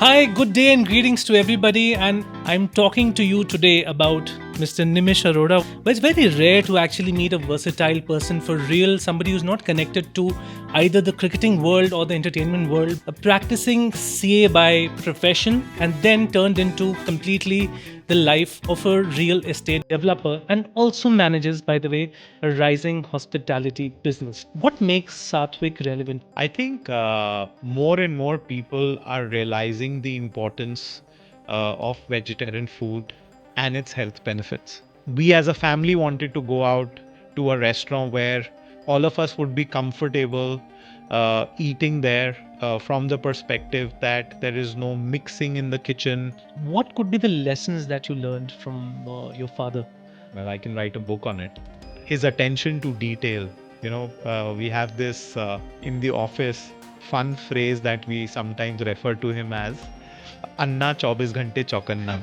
Hi, good day and greetings to everybody. And I'm talking to you today about Mr. Nimish Arora. But it's very rare to actually meet a versatile person for real, somebody who's not connected to either the cricketing world or the entertainment world, a practicing CA by profession and then turned into completely the life of a real estate developer and also manages, by the way, a rising hospitality business. What makes Satvik relevant? I think more and more people are realizing the importance of vegetarian food and its health benefits. We as a family wanted to go out to a restaurant where all of us would be comfortable eating there from the perspective that there is no mixing in the kitchen. What could be the lessons that you learned from your father? Well, I can write a book on it. His attention to detail. We have this in the office fun phrase that we sometimes refer to him as Anna 24 घंटे चौकन्ना.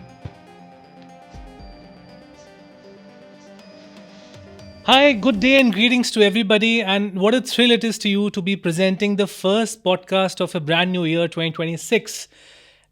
Hi, good day and greetings to everybody. And what a thrill it is to you to be presenting the first podcast of a brand new year 2026.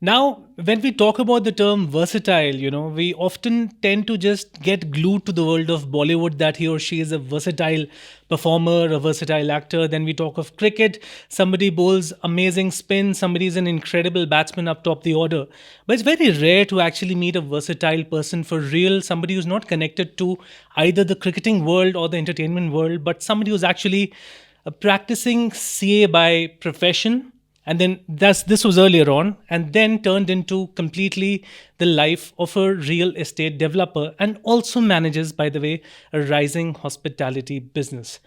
Now, when we talk about the term versatile, we often tend to just get glued to the world of Bollywood that he or she is a versatile performer, a versatile actor. Then we talk of cricket. Somebody bowls amazing spin, somebody is an incredible batsman up top the order. But it's very rare to actually meet a versatile person for real, somebody who's not connected to either the cricketing world or the entertainment world, but somebody who's actually a practicing CA by profession and then this was earlier on and then turned into completely the life of a real estate developer and also manages, by the way, a rising hospitality business.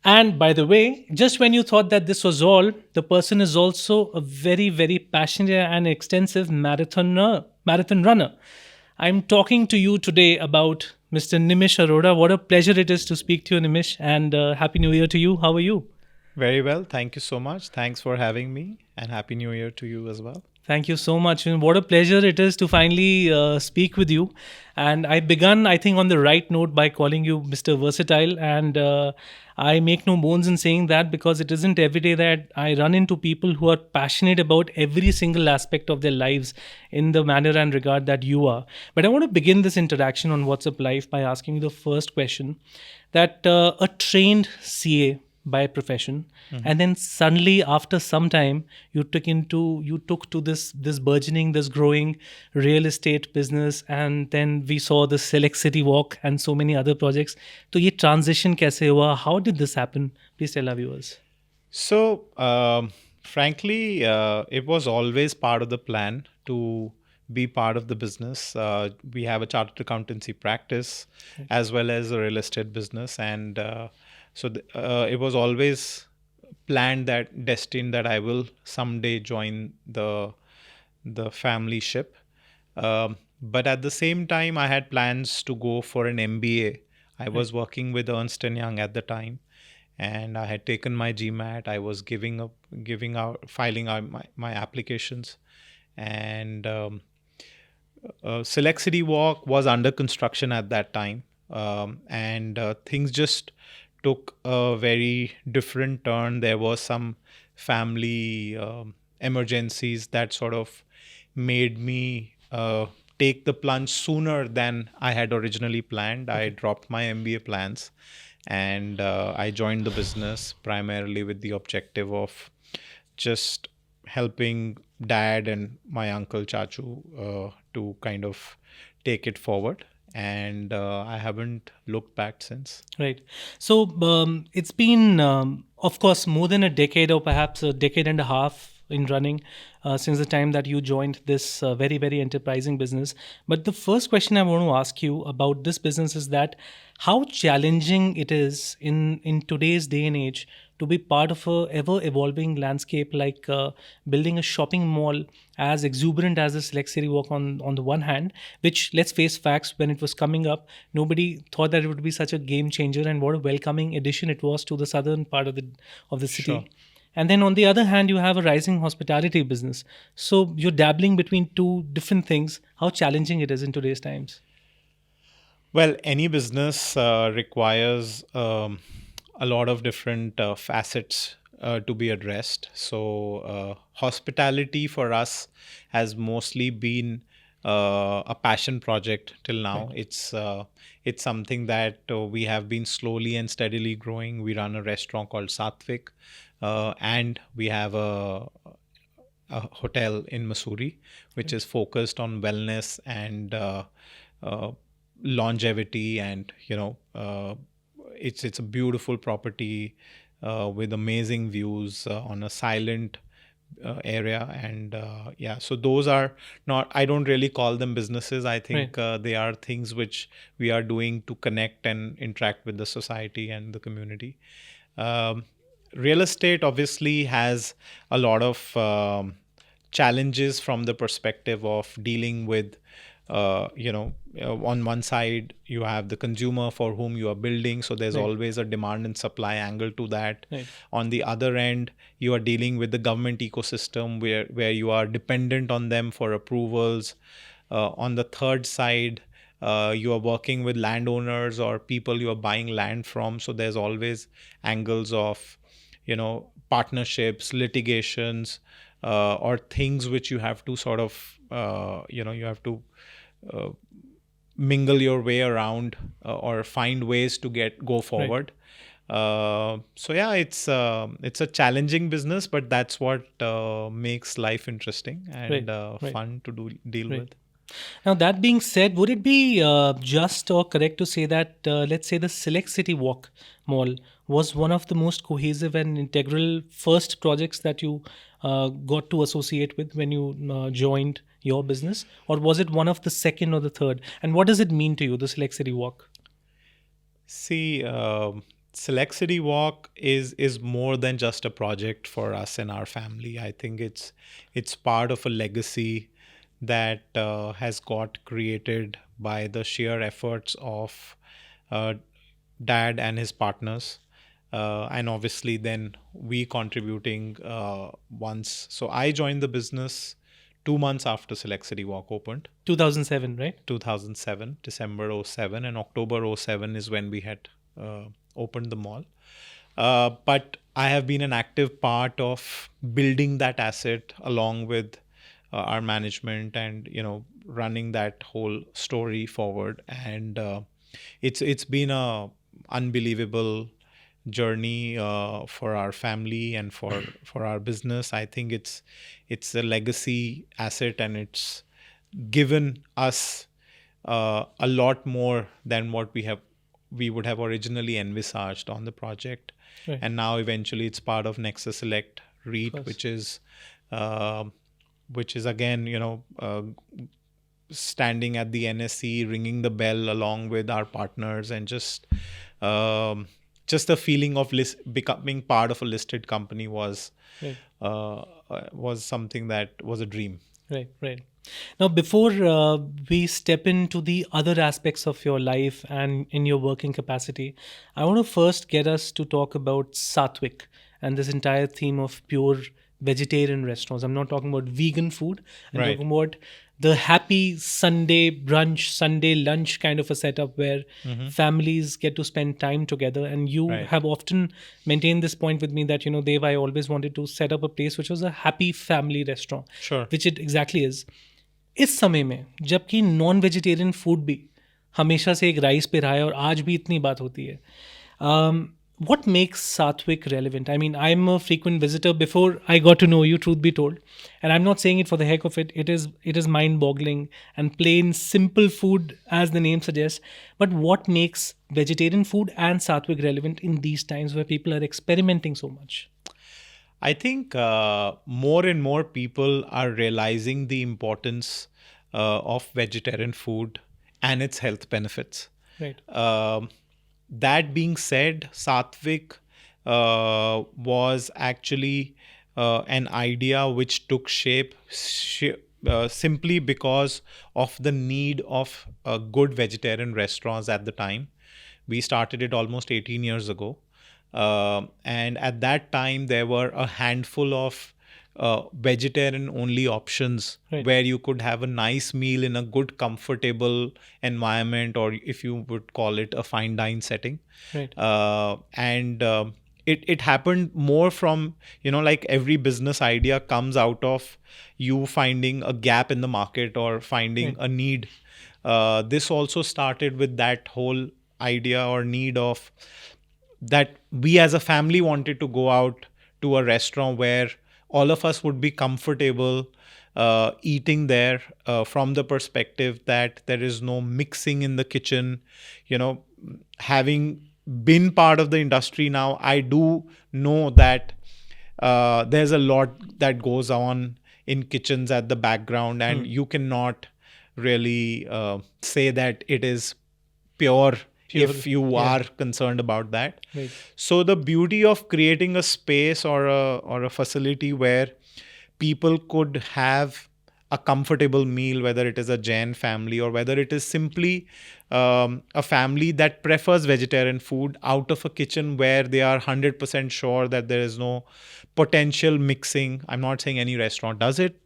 And by the way, just when you thought that this was all, the person is also a very, very passionate and extensive marathon runner. I'm talking to you today about Mr. Nimish Arora. What a pleasure it is to speak to you, Nimish, and Happy New Year to you. How are you? Very well. Thank you so much. Thanks for having me, and Happy New Year to you as well. Thank you so much. And what a pleasure it is to finally speak with you. And I begun, I think, on the right note by calling you Mr. Versatile. And I make no bones in saying that because it isn't every day that I run into people who are passionate about every single aspect of their lives in the manner and regard that you are. But I want to begin this interaction on WhatsApp Live by asking you the first question that a trained CA by profession, and then suddenly after some time you took to this burgeoning, this growing real estate business, and then we saw the Select Citywalk and so many other projects. So ye transition kaise hua? How did this happen? Please tell our viewers. So, frankly, it was always part of the plan to be part of the business. We have a chartered accountancy practice as well as a real estate business, and it was always planned, that destined that I will someday join the family ship. But at the same time, I had plans to go for an MBA. I was working with Ernst Young at the time, and I had taken my GMAT. I was filing out my applications, and Select Citywalk was under construction at that time, and things just took a very different turn. There was some family emergencies that sort of made me take the plunge sooner than I had originally planned. I dropped my MBA plans, and I joined the business primarily with the objective of just helping dad and my uncle Chachu to kind of take it forward. And I haven't looked back since. Right. So it's been, of course, more than a decade or perhaps a decade and a half in running since the time that you joined this very, very enterprising business. But the first question I want to ask you about this business is that how challenging it is in today's day and age to be part of a ever evolving landscape like building a shopping mall as exuberant as the Select Citywalk on the one hand, which, let's face facts, when it was coming up, nobody thought that it would be such a game changer, and what a welcoming addition it was to the southern part of the city. Sure. And then on the other hand, you have a rising hospitality business. So you're dabbling between two different things. How challenging it is in today's times? Well, any business requires a lot of different facets to be addressed. So, hospitality for us has mostly been a passion project till now. Right. It's something that we have been slowly and steadily growing. We run a restaurant called Satvik, and we have a hotel in Missouri, which is focused on wellness and uh, longevity, and it's a beautiful property with amazing views on a silent area. And yeah, so those are not, I don't really call them businesses. I think Right. they are things which we are doing to connect and interact with the society and the community. um, Real estate obviously has a lot of challenges from the perspective of dealing with on one side you have the consumer for whom you are building, so there's Right. always a demand and supply angle to that. Right. On the other end, you are dealing with the government ecosystem where you are dependent on them for approvals. On the third side, you are working with landowners or people you are buying land from, so there's always angles of partnerships, litigations, or things which you have to sort of you have to uh, mingle your way around, or find ways to go Right. forward. So yeah, it's a challenging business, but that's what makes life interesting and Right. Right. fun to deal Right. with. Now, that being said, would it be just or correct to say that, let's say, the Select Citywalk Mall was one of the most cohesive and integral first projects that you got to associate with when you joined your business? Or was it one of the second or the third? And what does it mean to you, the Select Citywalk? See, Select City Walk is more than just a project for us and our family. I think it's part of a legacy that has got created by the sheer efforts of uh, dad and his partners, and obviously then we contributing once. So I joined the business 2 months after Select City Walk opened. 2007, right? 2007, December '07, and October '07 is when we had opened the mall. But I have been an active part of building that asset along with our management, and running that whole story forward. And it's been a unbelievable journey for our family and for our business. I think it's a legacy asset, and it's given us a lot more than what we would have originally envisaged on the project. Right. And now eventually it's part of Nexus Select REIT, Course. uh, which is again standing at the NSE, ringing the bell along with our partners, and just the feeling of becoming part of a listed company Right. was something that was a dream. Right, right. Now, before we step into the other aspects of your life and in your working capacity, I want to first get us to talk about Satvik and this entire theme of pure vegetarian restaurants. I'm not talking about vegan food. I'm Right. talking about the happy Sunday brunch, Sunday lunch kind of a setup where families get to spend time together. And you Right. have often maintained this point with me that, Dev, I always wanted to set up a place which was a happy family restaurant, Sure. which it exactly is. इस समय में जबकि non vegetarian food भी हमेशा से एक rice पे रहा है और आज भी इतनी बात होती है, what makes Satvik relevant? I mean, I'm a frequent visitor before I got to know you, truth be told. And I'm not saying it for the heck of it. It is mind-boggling and plain simple food, as the name suggests. But what makes vegetarian food and Satvik relevant in these times where people are experimenting so much? I think more and more people are realizing the importance of vegetarian food and its health benefits. Right. That being said, Satvik was actually an idea which took shape simply because of the need of good vegetarian restaurants at the time. We started it almost 18 years ago. And at that time, there were a handful of vegetarian only options, Right. where you could have a nice meal in a good, comfortable environment, or if you would call it a fine dine setting. Right. And it happened more from, like every business idea comes out of you finding a gap in the market or finding Right. a need. This also started with that whole idea or need of that we as a family wanted to go out to a restaurant where all of us would be comfortable eating there, from the perspective that there is no mixing in the kitchen. Having been part of the industry now, I do know that there's a lot that goes on in kitchens at the background, and you cannot really say that it is pure if you yeah. are concerned about that. Right. So the beauty of creating a space or a facility where people could have a comfortable meal, whether it is a Jain family or whether it is simply a family that prefers vegetarian food, out of a kitchen where they are 100% sure that there is no potential mixing. I'm not saying any restaurant does it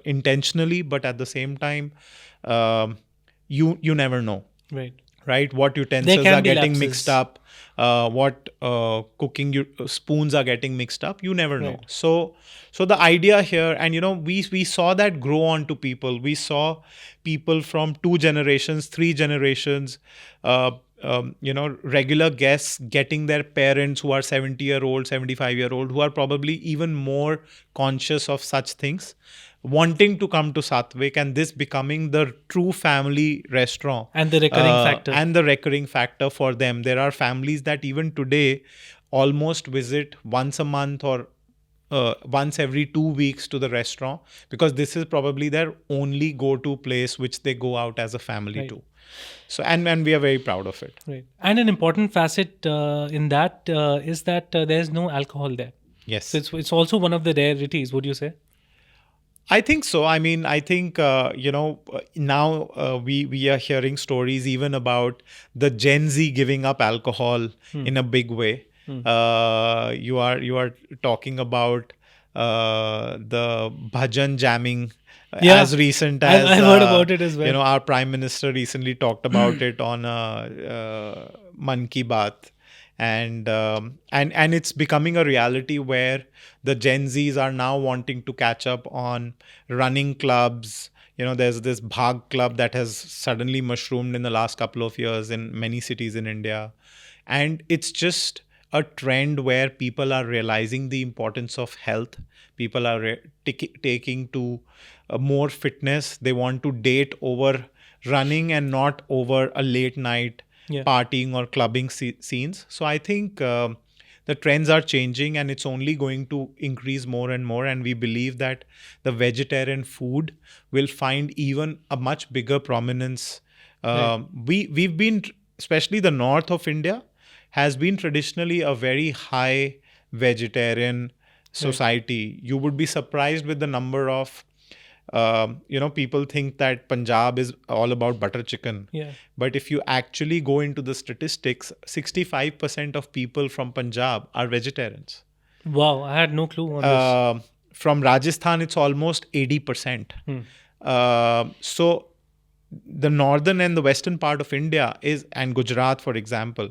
intentionally, but at the same time, you never know. Right, what utensils are getting mixed up, what cooking spoons are getting mixed up, you never know. So the idea here, and we saw that grow on to people. We saw people from 2 generations, 3 generations, regular guests getting their parents who are 70-year-old, 75-year-old, who are probably even more conscious of such things, wanting to come to Satvik, and this becoming the true family restaurant. And the recurring factor. And the recurring factor for them. There are families that even today almost visit once a month or once every 2 weeks to the restaurant, because this is probably their only go-to place which they go out as a family to. So and we are very proud of it. Right. And an important facet in that is that there's no alcohol there. Yes. So it's also one of the rarities, would you say? I think so. I mean, I think now we are hearing stories even about the Gen Z giving up alcohol in a big way. You are talking about the bhajan jamming as recent as I've heard about it as well. Our Prime Minister recently talked about it on Man Ki Baat. And it's becoming a reality where the Gen Zs are now wanting to catch up on running clubs. There's this Bhag club that has suddenly mushroomed in the last couple of years in many cities in India. And it's just a trend where people are realizing the importance of health. People are taking to more fitness. They want to date over running and not over a late night partying or clubbing scenes. So I think the trends are changing, and it's only going to increase more and more. And we believe that the vegetarian food will find even a much bigger prominence. We've been, especially the north of India, has been traditionally a very high vegetarian society. You would be surprised with the number of people think that Punjab is all about butter chicken. But if you actually go into the statistics, 65% of people from Punjab are vegetarians. Wow, I had no clue on this. From Rajasthan, it's almost 80%. So the northern and the western part of India and Gujarat, for example,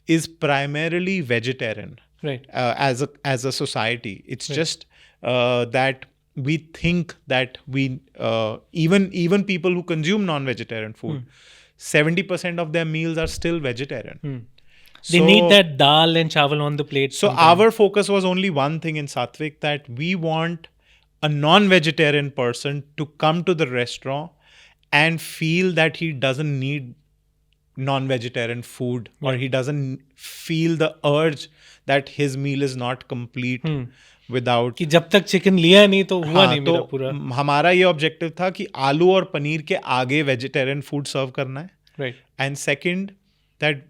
is primarily vegetarian. As a society. It's just that we think that we even people who consume non-vegetarian food, 70% of their meals are still vegetarian. They need that dal and chawal on the plate. So our focus was only one thing in Satvik, that we want a non-vegetarian person to come to the restaurant and feel that he doesn't need non-vegetarian food, or he doesn't feel the urge that his meal is not complete without कि जब तक chicken लिया नहीं तो हुआ नहीं मेरा पूरा. हमारा ये ऑब्जेक्टिव था कि आलू और पनीर के आगे वेजिटेरियन फूड सर्व करना है. And second, that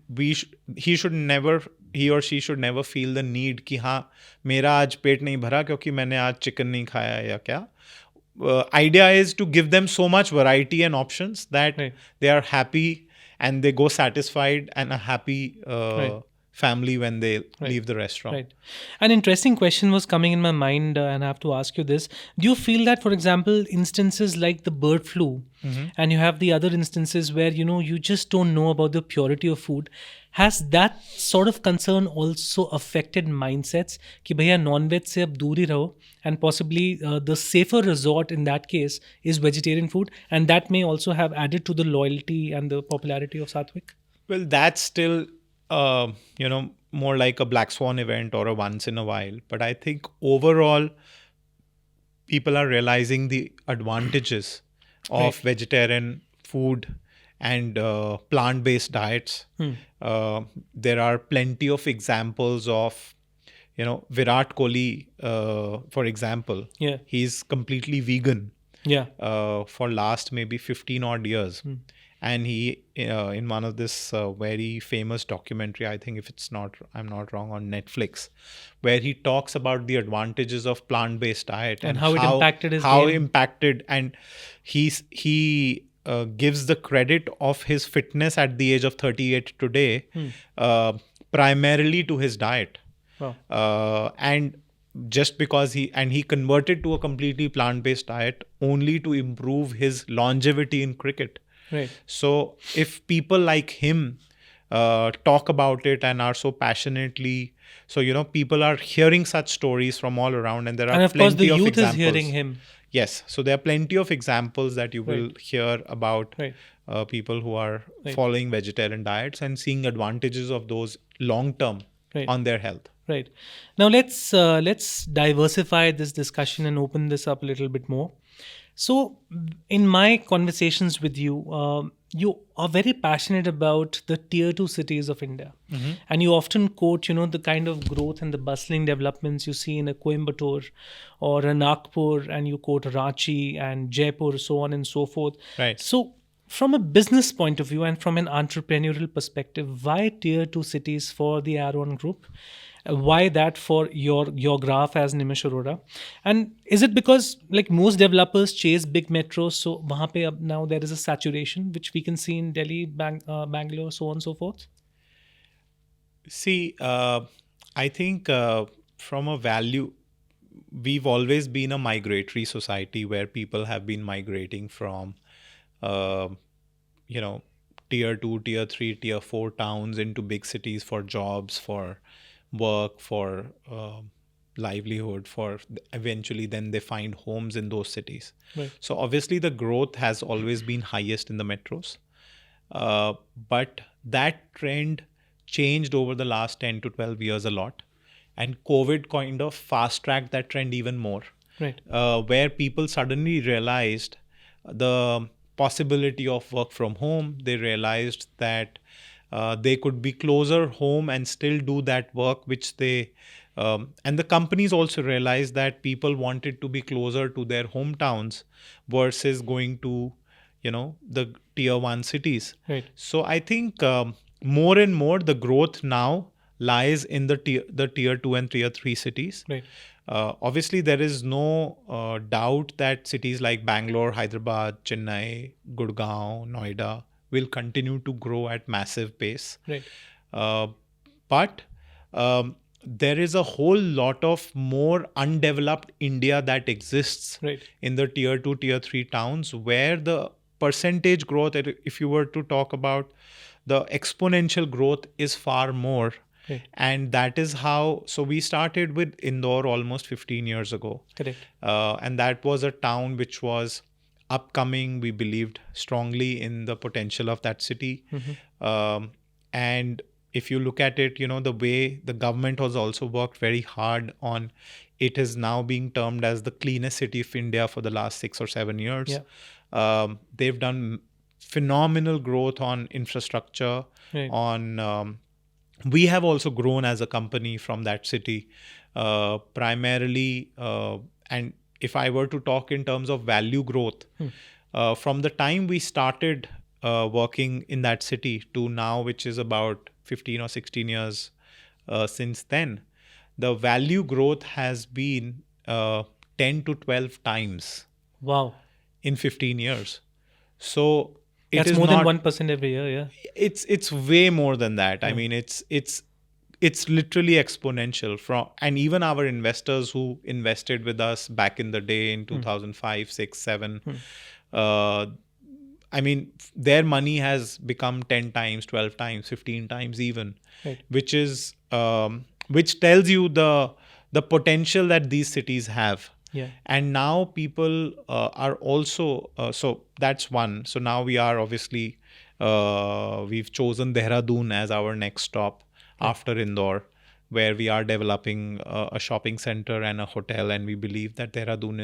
he or she should never feel the need कि हाँ मेरा आज पेट नहीं भरा क्योंकि मैंने आज चिकन नहीं खाया या क्या. Idea is to give them so much variety and options that they are happy and they go satisfied and are happy family when they Right. leave the restaurant. Right. An interesting question was coming in my mind, and I have to ask you this. Do you feel that, for example, instances like the bird flu, and you have the other instances where, you just don't know about the purity of food, has that sort of concern also affected mindsets? कि भैया non-veg से अब दूर ही रहो, and possibly the safer resort in that case is vegetarian food, and that may also have added to the loyalty and the popularity of Satvik? Well, that's still, more like a black swan event or a once in a while. But I think overall, people are realizing the advantages of Right. vegetarian food and plant-based diets. There are plenty of examples of, Virat Kohli, for example. Yeah. He's completely vegan Yeah. for last maybe 15 odd years. And he, in one of this very famous documentary, I think if I'm not wrong, on Netflix, where he talks about the advantages of plant-based diet And how it impacted his how game. impacted, and he gives the credit of his fitness at the age of 38 today, primarily to his diet. Wow. And just because he converted to a completely plant-based diet only to improve his longevity in cricket. Right. So if people like him talk about it and are so passionately, so people are hearing such stories from all around, and there are And of course, the plenty of youth examples. is hearing him. Yes, so there are plenty of examples that you will hear about Right. people who are following vegetarian diets and seeing advantages of those long term Right. on their health. Right. Now let's diversify this discussion and open this up a little bit more. So, in my conversations with you, you are very passionate about the tier 2 cities of India, and you often quote, the kind of growth and the bustling developments you see in a Coimbatore or a Nagpur, and you quote Ranchi and Jaipur, so on and so forth. Right. So, from a business point of view and from an entrepreneurial perspective, why tier 2 cities for the Aron Group? Why that for your graph as Nimish Arora? And is it because like most developers chase big metros, so wahan pe ab now there is a saturation which we can see in Delhi, Bangalore, so on and so forth? See, I think from a value, we've always been a migratory society where people have been migrating from, uh, tier 2, tier 3, tier 4 towns into big cities for jobs, for work, for livelihood, for eventually then they find homes in those cities. Right. So obviously the growth has always been highest in the metros. But that trend changed over the last 10 to 12 years a lot. And COVID kind of fast tracked that trend even more. Right. Where people suddenly realized the possibility of work from home. They realized that they could be closer home and still do that work which they and the companies also realized that people wanted to be closer to their hometowns versus going to the tier 1 cities. Right. So I think more and more the growth now lies in the tier 2 and tier 3 cities. Right. Obviously, there is no doubt that cities like Bangalore, Hyderabad, Chennai, Gurgaon, Noida will continue to grow at massive pace. Right. But there is a whole lot of more undeveloped India that exists Right. in the tier 2, tier 3 towns where the percentage growth, if you were to talk about the exponential growth, is far more. Right. And that is how, so we started with Indore almost 15 years ago. Correct. And that was a town which was upcoming. We believed strongly in the potential of that city. And if you look at it, the way the government has also worked very hard on it, is now being termed as the cleanest city of India for the last 6 or 7 years. Yeah. They've done phenomenal growth on infrastructure, Right. on we have also grown as a company from that city, primarily. And if I were to talk in terms of value growth, from the time we started working in that city to now, which is about 15 or 16 years since then, the value growth has been 10 to 12 times Wow. in 15 years. So it That's is more than not 1% every year. Yeah. it's way more than that. I mean, it's it's literally exponential. And even our investors who invested with us back in the day in 2005, 6, 7, uh, I mean, their money has become 10 times, 12 times, 15 times even, Right. which tells you the potential that these cities have. Yeah. And now people are also, so that's one. So now we are obviously, we've chosen Dehradun as our next stop after Indore, where we are developing a shopping center and a hotel. And we believe that Dehradun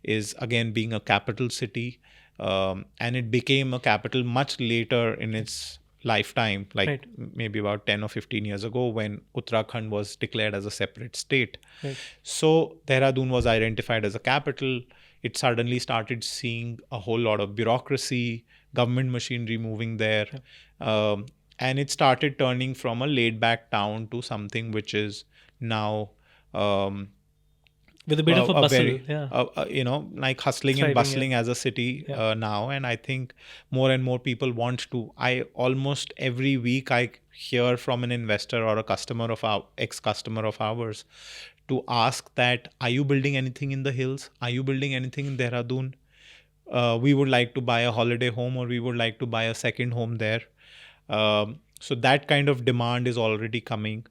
is again being a capital city. And it became a capital much later in its lifetime, like Right. maybe about 10 or 15 years ago, when Uttarakhand was declared as a separate state. Right. So Dehradun was identified as a capital. It suddenly started seeing a whole lot of bureaucracy, government machinery moving there. And it started turning from a laid back town to something which is now With a bit of a bustle. very, Yeah. like hustling Thriving, and bustling yeah. as a city Yeah. now. And I think more and more people want to. I almost every week I hear from an investor or a customer of our ex-customer of ours to ask that, are you building anything in the hills? Are you building anything in Dehradun? We would like to buy a holiday home, or we would like to buy a second home there. So that kind of demand is already coming.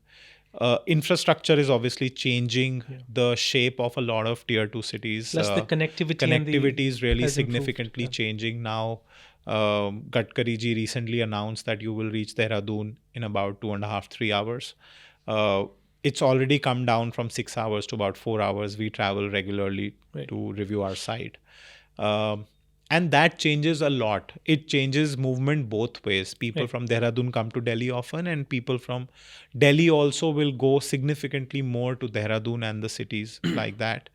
Infrastructure is obviously changing the shape of a lot of tier 2 cities. Plus the connectivity is really has improved. significantly changing now. Gadkari ji recently announced that you will reach Dehradun in about 2.5, 3 hours. It's already come down from 6 hours to about 4 hours. We travel regularly to review our site. And that changes a lot. It changes movement both ways. People from Dehradun come to Delhi often, and people from Delhi also will go significantly more to Dehradun and the cities like that.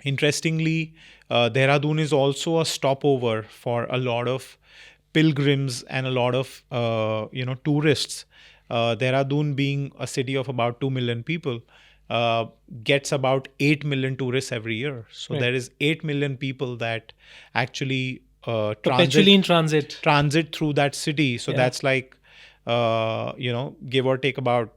Interestingly, Dehradun is also a stopover for a lot of pilgrims and a lot of tourists. Dehradun, being a city of about 2 million people, gets about 8 million tourists every year. So there is 8 million people that actually perpetually in transit through that city. So that's like, give or take about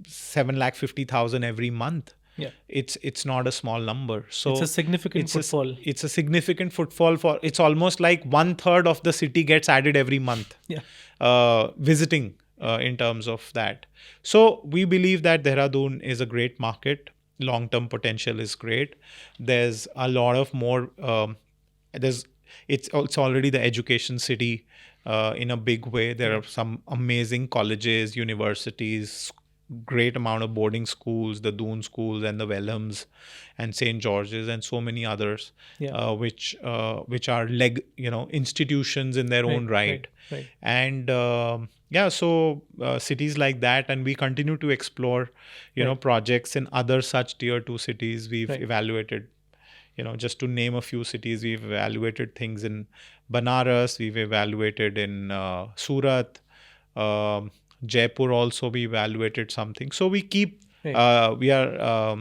750,000 every month. Yeah. It's not a small number. So it's a significant footfall. It's a significant footfall for. It's almost like 1/3 of the city gets added every month. Yeah. Visiting. In terms of that. So we believe that Dehradun is a great market. Long-term potential is great. There's a lot of more, it's already the education city in a big way. There are some amazing colleges, universities, great amount of boarding schools, the Doon schools and the Wellhams and St. George's and so many others, which are institutions in their own right. And so cities like that, and we continue to explore, projects in other such tier 2 cities. We've evaluated, just to name a few cities, we've evaluated things in Banaras, we've evaluated in Surat, Jaipur also we evaluated something. So we keep, we are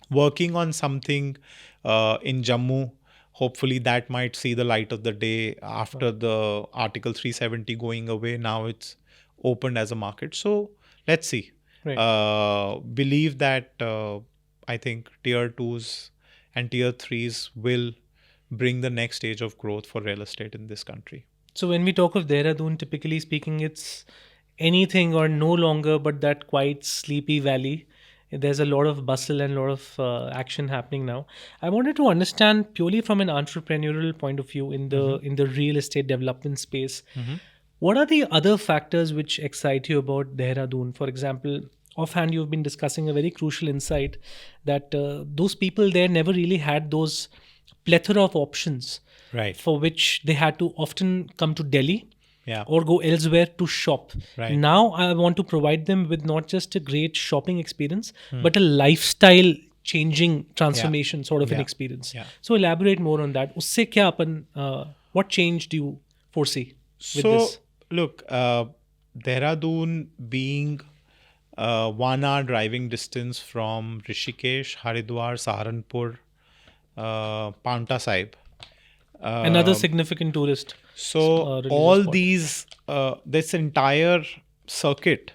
working on something in Jammu. Hopefully that might see the light of the day after the Article 370 going away. Now it's opened as a market. So let's see. Believe that I think tier 2s and tier 3s will bring the next stage of growth for real estate in this country. So when we talk of Dehradun, typically speaking, it's anything or no longer but that quiet, sleepy valley. There's a lot of bustle and a lot of action happening now. I wanted to understand purely from an entrepreneurial point of view in the real estate development space. What are the other factors which excite you about Dehradun? For example, offhand, you've been discussing a very crucial insight that those people there never really had those plethora of options, for which they had to often come to Delhi. Or go elsewhere to shop. Now I want to provide them with not just a great shopping experience, but a lifestyle changing transformation sort of an experience. So elaborate more on that. Usse kya apan, what change do you foresee with this? Look, Dehradun being 1 hour driving distance from Rishikesh, Haridwar, Saharanpur, Paonta Sahib. Another significant tourist. So all these, this entire circuit,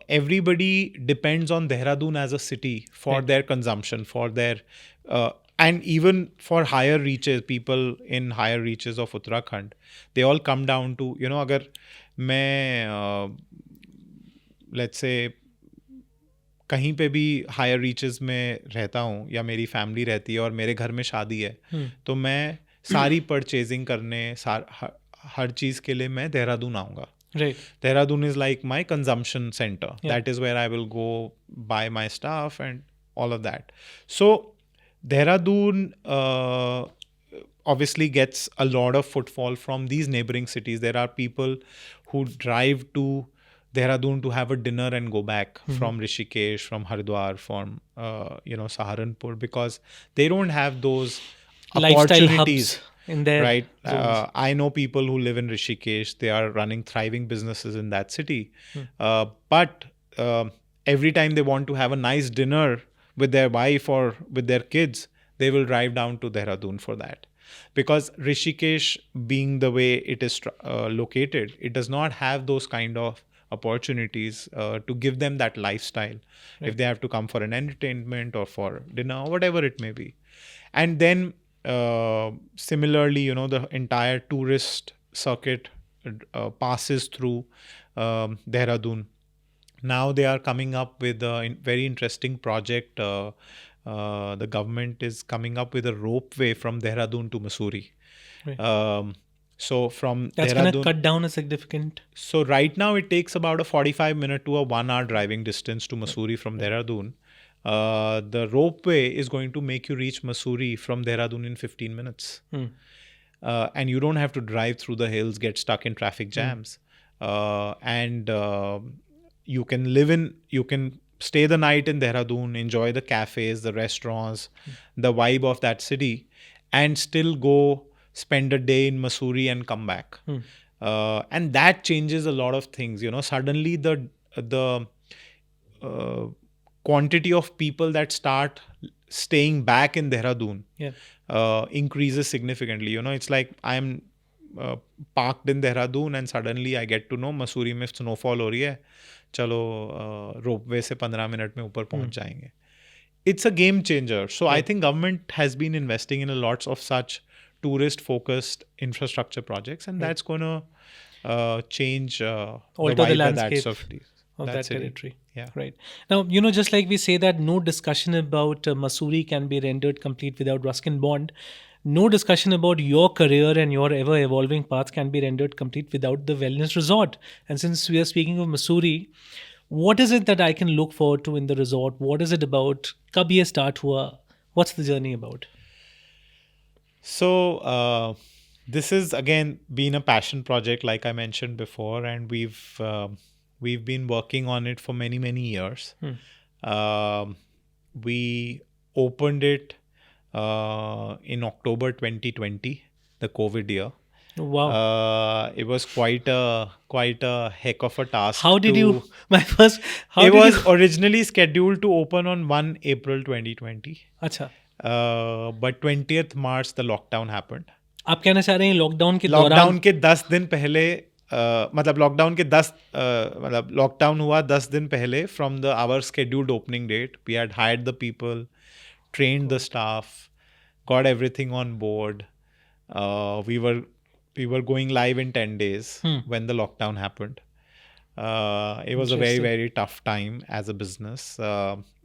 everybody depends on Dehradun as a city for Right. their consumption, for their and even for higher reaches, people in higher reaches of Uttarakhand, they all come down to, अगर मैं let's say कहीं पे भी higher reaches में रहता हूँ या मेरी फैमिली रहती है और मेरे घर में शादी है, तो मैं सारी परचेजिंग करने हर चीज़ के लिए मैं देहरादून आऊँगा. Right. Dehradun is like my consumption center. Yeah. That is where I will go buy my stuff and all of that. So Dehradun obviously gets a lot of footfall from these neighboring cities. There are people who drive to Dehradun to have a dinner and go back from Rishikesh, from Haridwar, from Saharanpur, because they don't have those Lifestyle opportunities. hubs in their Right. zones. I know people who live in Rishikesh. They are running thriving businesses in that city. But every time they want to have a nice dinner with their wife or with their kids, they will drive down to Dehradun for that. Because Rishikesh, being the way it is located, it does not have those kind of opportunities to give them that lifestyle if they have to come for an entertainment or for dinner or whatever it may be. And then similarly, the entire tourist circuit passes through Dehradun. Now they are coming up with a very interesting project. The government is coming up with a ropeway from Dehradun to Mussoorie. Right. So from That's going to Dehradun, cut down a significant. so right now it takes about a 45-minute to a 1 hour driving distance to Mussoorie from Dehradun. The ropeway is going to make you reach Mussoorie from Dehradun in 15 minutes. And you don't have to drive through the hills, get stuck in traffic jams. And you can stay the night in Dehradun, enjoy the cafes, the restaurants, the vibe of that city, and still go spend a day in Mussoorie and come back. And that changes a lot of things. Suddenly the quantity of people that start staying back in Dehradun increases significantly. It's like I'm parked in Dehradun and suddenly I get to know Mussoorie में snowfall हो रही है, चलो ropeway से 15 minute में ऊपर पहुंच जाएंगे. It's a game changer. So I think government has been investing in a lots of such tourist focused infrastructure projects, and that's going to change Alter the vibe landscape of that city. territory. Yeah. Right. Now, just like we say that no discussion about Mussoorie can be rendered complete without Ruskin Bond, no discussion about your career and your ever evolving path can be rendered complete without the wellness resort. And since we are speaking of Mussoorie, what is it that I can look forward to in the resort? What is it about? Kab ye start hua? What's the journey about? So this is again been a passion project, like I mentioned before, and we've been working on it for many years. We opened it in October 2020, the COVID year. Wow. It was quite a heck of a task. How did you? It was originally scheduled to open on 1 April 2020. अच्छा. But 20th March the lockdown happened. आप कहना चाह रहे हैं lockdown के lockdown के 10 दिन पहले मतलब लॉकडाउन हुआ 10 दिन पहले from our scheduled opening date. We had hired the people, trained the staff, got everything on board. We were going live in 10 days when the lockdown happened. It was a very tough time as a business.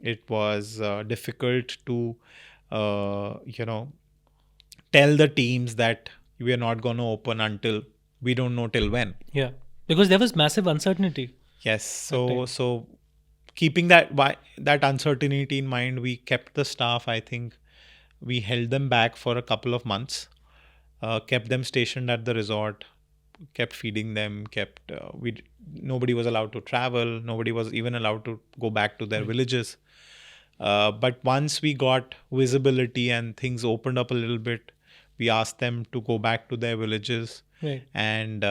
It was difficult to tell the teams that we are not going to open until we don't know till when. Yeah, because there was massive uncertainty. Yes. So keeping that uncertainty in mind, we kept the staff. I think we held them back for a couple of months, kept them stationed at the resort, kept feeding them, nobody was allowed to travel. Nobody was even allowed to go back to their villages. But once we got visibility and things opened up a little bit, we asked them to go back to their villages. Right. And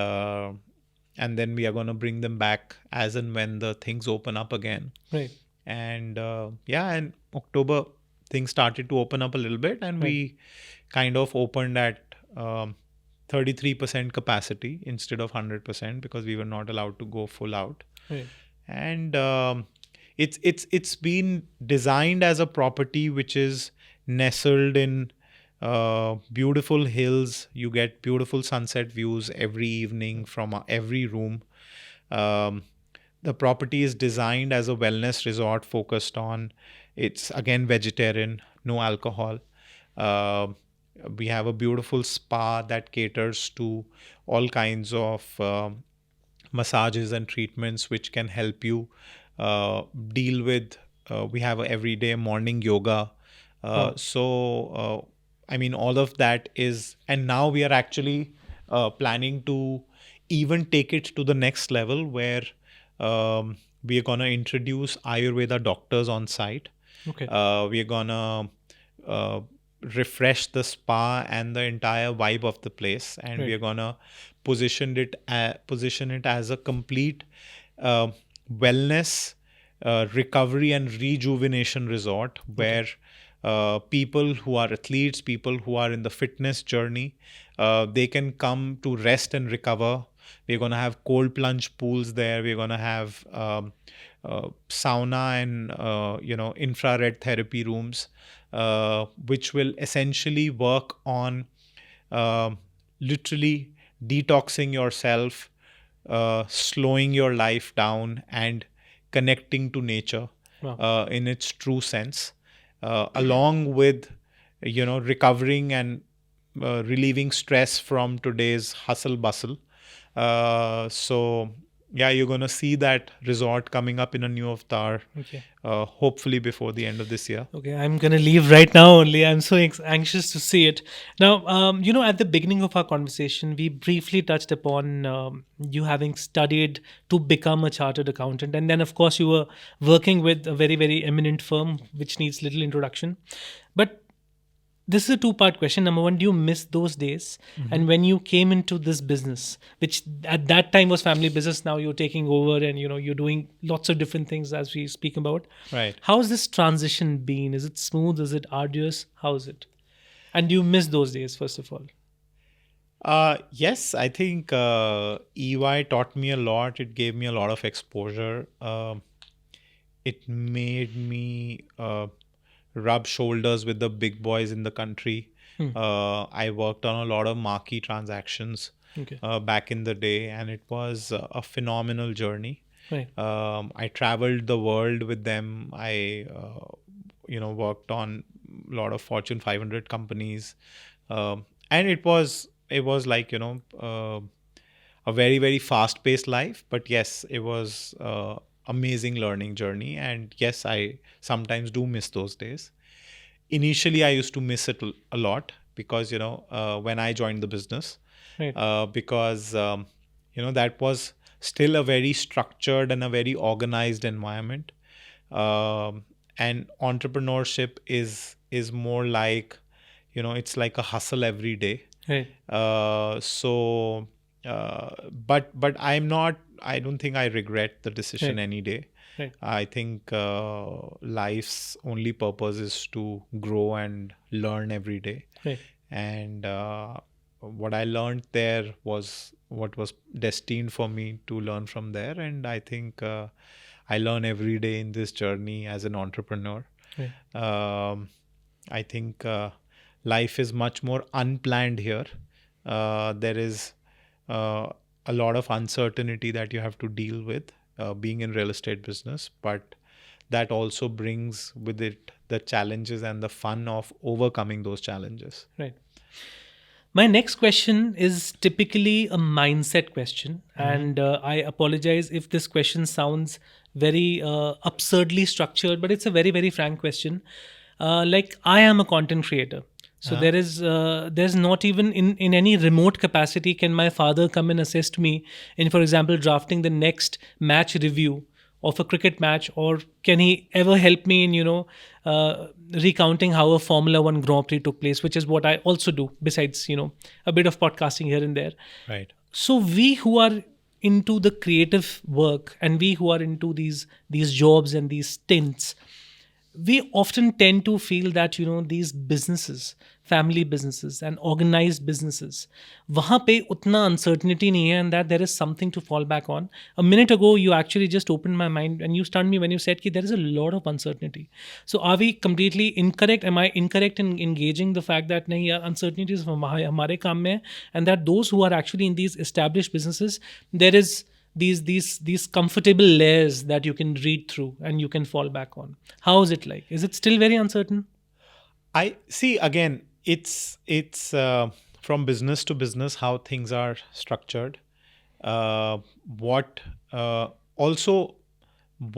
then we are going to bring them back as and when the things open up again. Right. And in October, things started to open up a little bit, and we kind of opened at 33% capacity instead of 100% because we were not allowed to go full out. Right. And it's been designed as a property which is nestled in beautiful hills. You get beautiful sunset views every evening from every room. Um, the property is designed as a wellness resort focused on, it's again vegetarian, no alcohol. Uh, we have a beautiful spa that caters to all kinds of massages and treatments which can help you deal with. We have a everyday morning yoga. Wow. I mean, all of that is, and now we are actually planning to even take it to the next level where we are going to introduce Ayurveda doctors on site. Okay. We are going to uh, refresh the spa and the entire vibe of the place, and we are Right. gonna position it as a complete uh, wellness, recovery, and rejuvenation resort Okay. where people who are athletes, people who are in the fitness journey, they can come to rest and recover. We're going to have cold plunge pools there. We're going to have sauna and infrared therapy rooms, which will essentially work on um literally detoxing yourself, slowing your life down, and connecting to nature Wow. in its true sense, along with recovering and relieving stress from today's hustle bustle. So yeah, you're gonna see that resort coming up in a new avatar, Okay. hopefully before the end of this year. Okay, I'm gonna leave right now only. I'm so anxious to see it. Now, at the beginning of our conversation, we briefly touched upon you having studied to become a chartered accountant, and then, of course, you were working with a very, very eminent firm, which needs little introduction. But this is a two-part question. Number one, do you miss those days? And when you came into this business, which at that time was family business, now you're taking over and you're doing lots of different things as we speak about. Right. How's this transition been? Is it smooth? Is it arduous? How is it? And do you miss those days, first of all? Yes, I think EY taught me a lot. It gave me a lot of exposure. It made me rub shoulders with the big boys in the country. I worked on a lot of marquee transactions Okay. back in the day, and it was a phenomenal journey. Right. I traveled the world with them. I, worked on a lot of Fortune 500 companies, and it was like a very very fast paced life. But yes, it was amazing learning journey, and yes, I sometimes do miss those days. Initially, I used to miss it a lot because when I joined the business, Right. because that was still a very structured and a very organized environment, and entrepreneurship is more like it's like a hustle every day. Right. But I don't think I regret the decision Right. any day. Right. I think life's only purpose is to grow and learn every day. Right. And what I learned there was what was destined for me to learn from there. And I think I learn every day in this journey as an entrepreneur. Right. I think life is much more unplanned here. There is a lot of uncertainty that you have to deal with being in real estate business, but that also brings with it the challenges and the fun of overcoming those challenges. Right. My next question is typically a mindset question, and I apologize if this question sounds very absurdly structured, but it's a very, very frank question. Like, I am a content creator, so there's not even in any remote capacity can my father come and assist me in, for example, drafting the next match review of a cricket match, or can he ever help me in recounting how a Formula One Grand Prix took place, which is what I also do besides a bit of podcasting here and there. Right. So we who are into the creative work and we who are into these jobs and these stints, we often tend to feel that these businesses, family businesses and organized businesses, वहाँ पे उतना uncertainty नहीं है, and that there is something to fall back on. A minute ago, you actually just opened my mind and you stunned me when you said that there is a lot of uncertainty. So are we completely incorrect? Am I incorrect in engaging the fact that नहीं यार uncertainties हमारे काम में है, and that those who are actually in these established businesses, there is these comfortable layers that you can read through and you can fall back on. How is it like? Is it still very uncertain? I see again, it's from business to business how things are structured. What also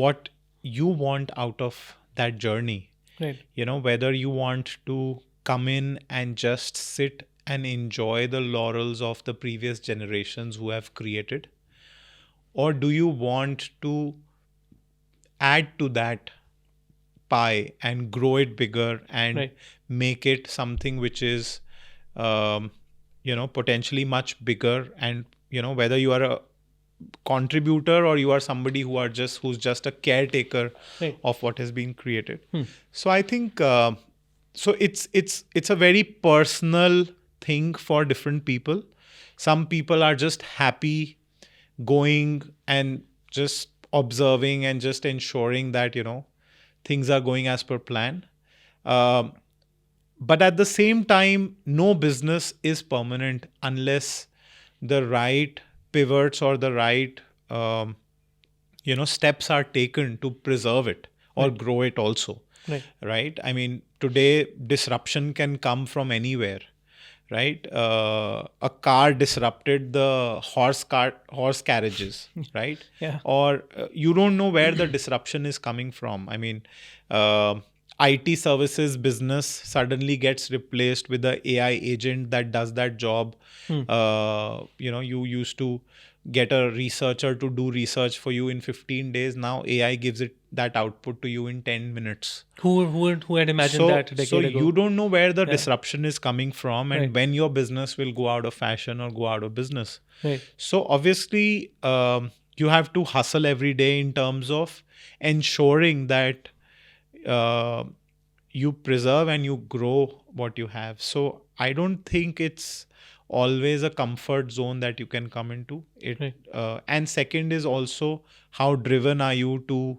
what you want out of that journey. Right. Whether you want to come in and just sit and enjoy the laurels of the previous generations who have created, or do you want to add to that pie and grow it bigger and Right. make it something which is potentially much bigger, and whether you are a contributor or you are somebody who's just a caretaker Right. of what has been created. So I think so it's a very personal thing for different people. Some people are just happy going and just observing and just ensuring that things are going as per plan. But at the same time, no business is permanent unless the right pivots or the right steps are taken to preserve it or grow it also. Right? I mean, today disruption can come from anywhere. Right? A car disrupted the horse carriages, right? Yeah. Or you don't know where the disruption is coming from. I mean, IT services business suddenly gets replaced with the AI agent that does that job. You used to get a researcher to do research for you in 15 days. Now AI gives it that output to you in 10 minutes. Who had imagined that a decade ago? You don't know where the disruption is coming from and Right. when your business will go out of fashion or go out of business. Right. So obviously, you have to hustle every day in terms of ensuring that you preserve and you grow what you have. So I don't think it's always a comfort zone that you can come into it. Right. And second is also how driven are you to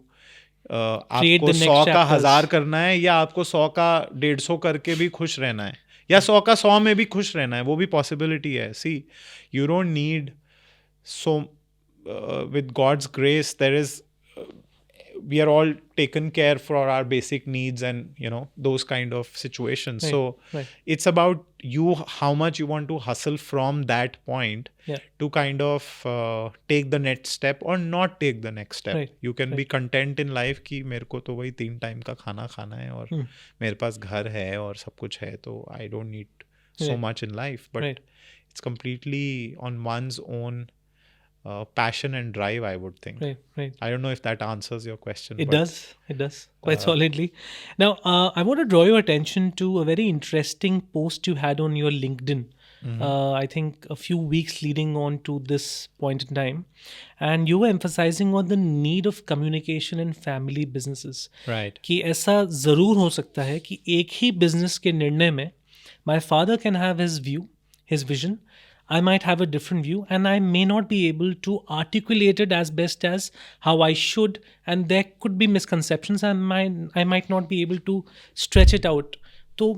Create आपको the 100 next का chapters. 1000 करना है या आपको 100 का 150 करके भी खुश रहना है या 100 का 100 में भी खुश रहना है, वो भी पॉसिबिलिटी है. See you don't need so with God's grace there is we are all taken care for our basic needs and those kind of situations. Right. So Right. it's about you, how much you want to hustle from that point to kind of take the next step or not take the next step. Right. You can be content in life कि मेरे को तो वही 3 time का खाना खाना है और मेरे पास घर है और सब कुछ है, तो I don't need so much in life, but it's completely on one's own passion and drive, I would think. Right. I don't know if that answers your question. It does quite solidly. Now, I want to draw your attention to a very interesting post you had on your LinkedIn. I think a few weeks leading on to this point in time, and you were emphasizing on the need of communication in family businesses. Right. कि ऐसा ज़रूर हो सकता है कि एक ही business के निर्णय में my father can have his view, his vision. I might have a different view and I may not be able to articulate it as best as how I should, and there could be misconceptions and I might not be able to stretch it out. So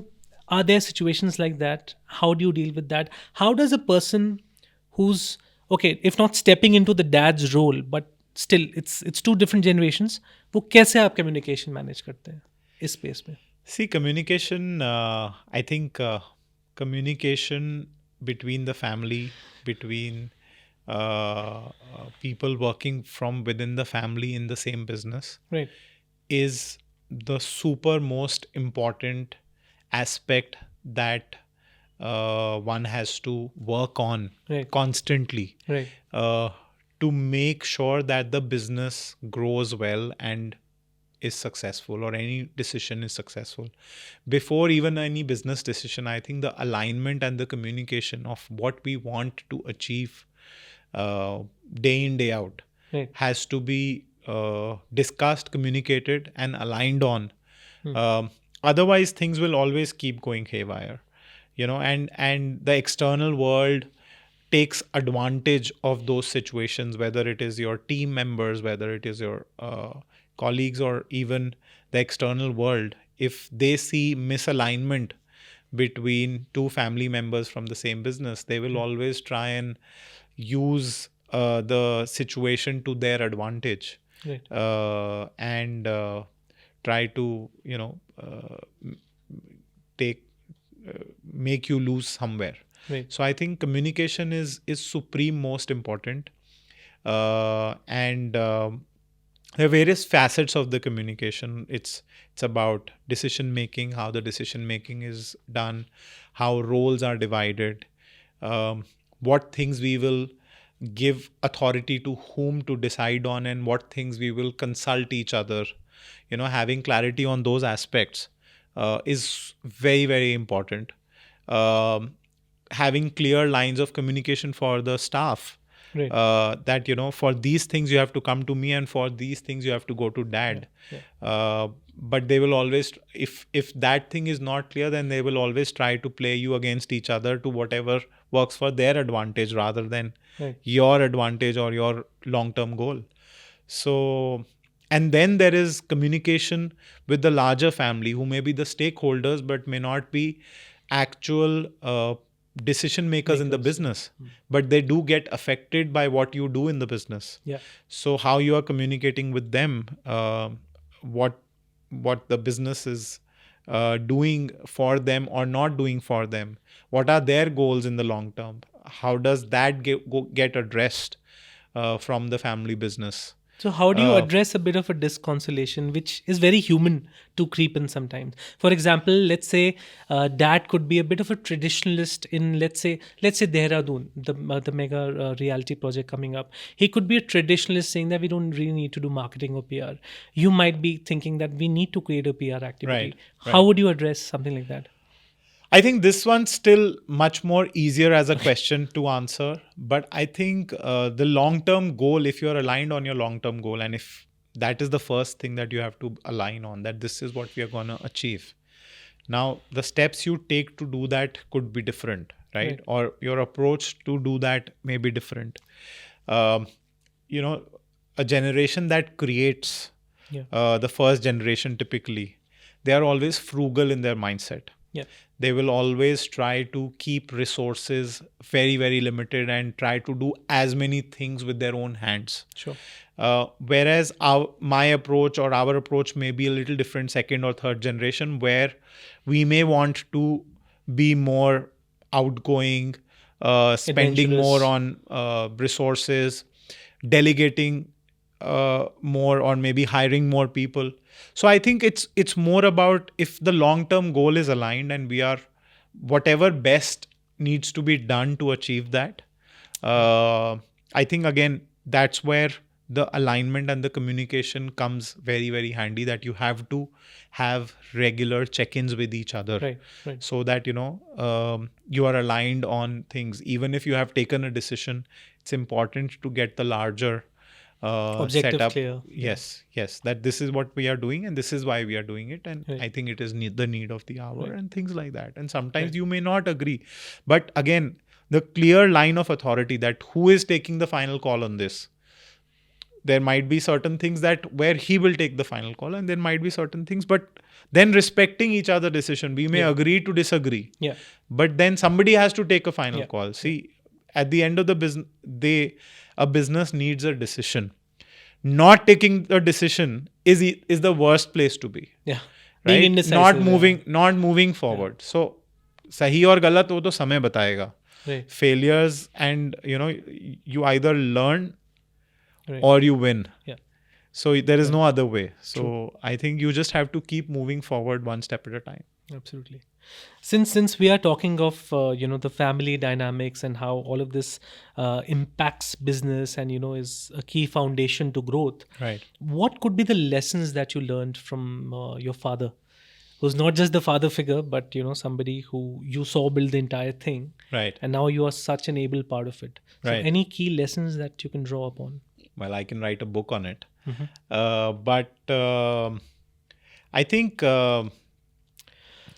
are there situations like that? How do you deal with that? How does a person who's, okay, if not stepping into the dad's role, but still it's two different generations, वो कैसे आप communication manage करते हैं इस space में? See, communication, I think communication between the family, between people working from within the family in the same business, Right. is the super most important aspect that one has to work on constantly to make sure that the business grows well and is successful, or any decision is successful. Before even any business decision, I think the alignment and the communication of what we want to achieve day in, day out has to be discussed, communicated and aligned on. Otherwise things will always keep going haywire. and the external world takes advantage of those situations, whether it is your team members, whether it is your colleagues, or even the external world. If they see misalignment between two family members from the same business, they will always try and use the situation to their advantage, Right. and try to take make you lose somewhere. Right. So I think communication is supreme most important, and there are various facets of the communication. It's about decision making, how the decision making is done, how roles are divided, what things we will give authority to whom to decide on, and what things we will consult each other. Having clarity on those aspects is very, very important. Um, Having clear lines of communication for the staff, Right. that for these things you have to come to me, and for these things you have to go to dad. But they will always, if that thing is not clear, then they will always try to play you against each other to whatever works for their advantage, rather than Right. your advantage or your long term goal. So, and then there is communication with the larger family, who may be the stakeholders but may not be actual decision makers in the business, but they do get affected by what you do in the business. Yeah. So how you are communicating with them, what the business is doing for them or not doing for them, what are their goals in the long term, how does that get addressed from the family business. So how do you address a bit of a disconsolation, which is very human to creep in sometimes? For example, let's say dad could be a bit of a traditionalist in, let's say Dehradun, the mega reality project coming up. He could be a traditionalist, saying that we don't really need to do marketing or PR. You might be thinking that we need to create a PR activity. Right. How would you address something like that? I think this one's still much more easier as a question to answer. But I think the long-term goal, if you're aligned on your long-term goal, and if that is the first thing that you have to align on, that this is what we are going to achieve. Now, the steps you take to do that could be different, right? Or your approach to do that may be different. A generation that creates, the first generation typically, they are always frugal in their mindset. Yeah. They will always try to keep resources very, very limited and try to do as many things with their own hands. Sure. Whereas my approach or our approach may be a little different, second or third generation, where we may want to be more outgoing, spending more on resources, delegating more, or maybe hiring more people. So I think it's more about, if the long-term goal is aligned and we are, whatever best needs to be done to achieve that. I think again, that's where the alignment and the communication comes very, very handy, that you have to have regular check-ins with each other. Right. So that you are aligned on things. Even if you have taken a decision, it's important to get the larger Objective setup clear. Yes, that this is what we are doing and this is why we are doing it, and I think it is the need of the hour, and things like that. And sometimes you may not agree, but again, the clear line of authority, that who is taking the final call on this. There might be certain things that where he will take the final call, and there might be certain things, but then respecting each other's decision, we may agree to disagree, but then somebody has to take a final call. See, at the end of the business, a business needs a decision. Not taking the decision is the worst place to be. Yeah. Right? Not moving forward. So, सही और गलत वो तो समय बताएगा. Right. Failures, and you either learn or you win. Yeah. So there is no other way. So I think you just have to keep moving forward one step at a time. Absolutely. Since we are talking of the family dynamics and how all of this impacts business and is a key foundation to growth, right? What could be the lessons that you learned from your father, who's not just the father figure, but somebody who you saw build the entire thing, right? And now you are such an able part of it. So right. Any key lessons that you can draw upon? Well, I can write a book on it, but I think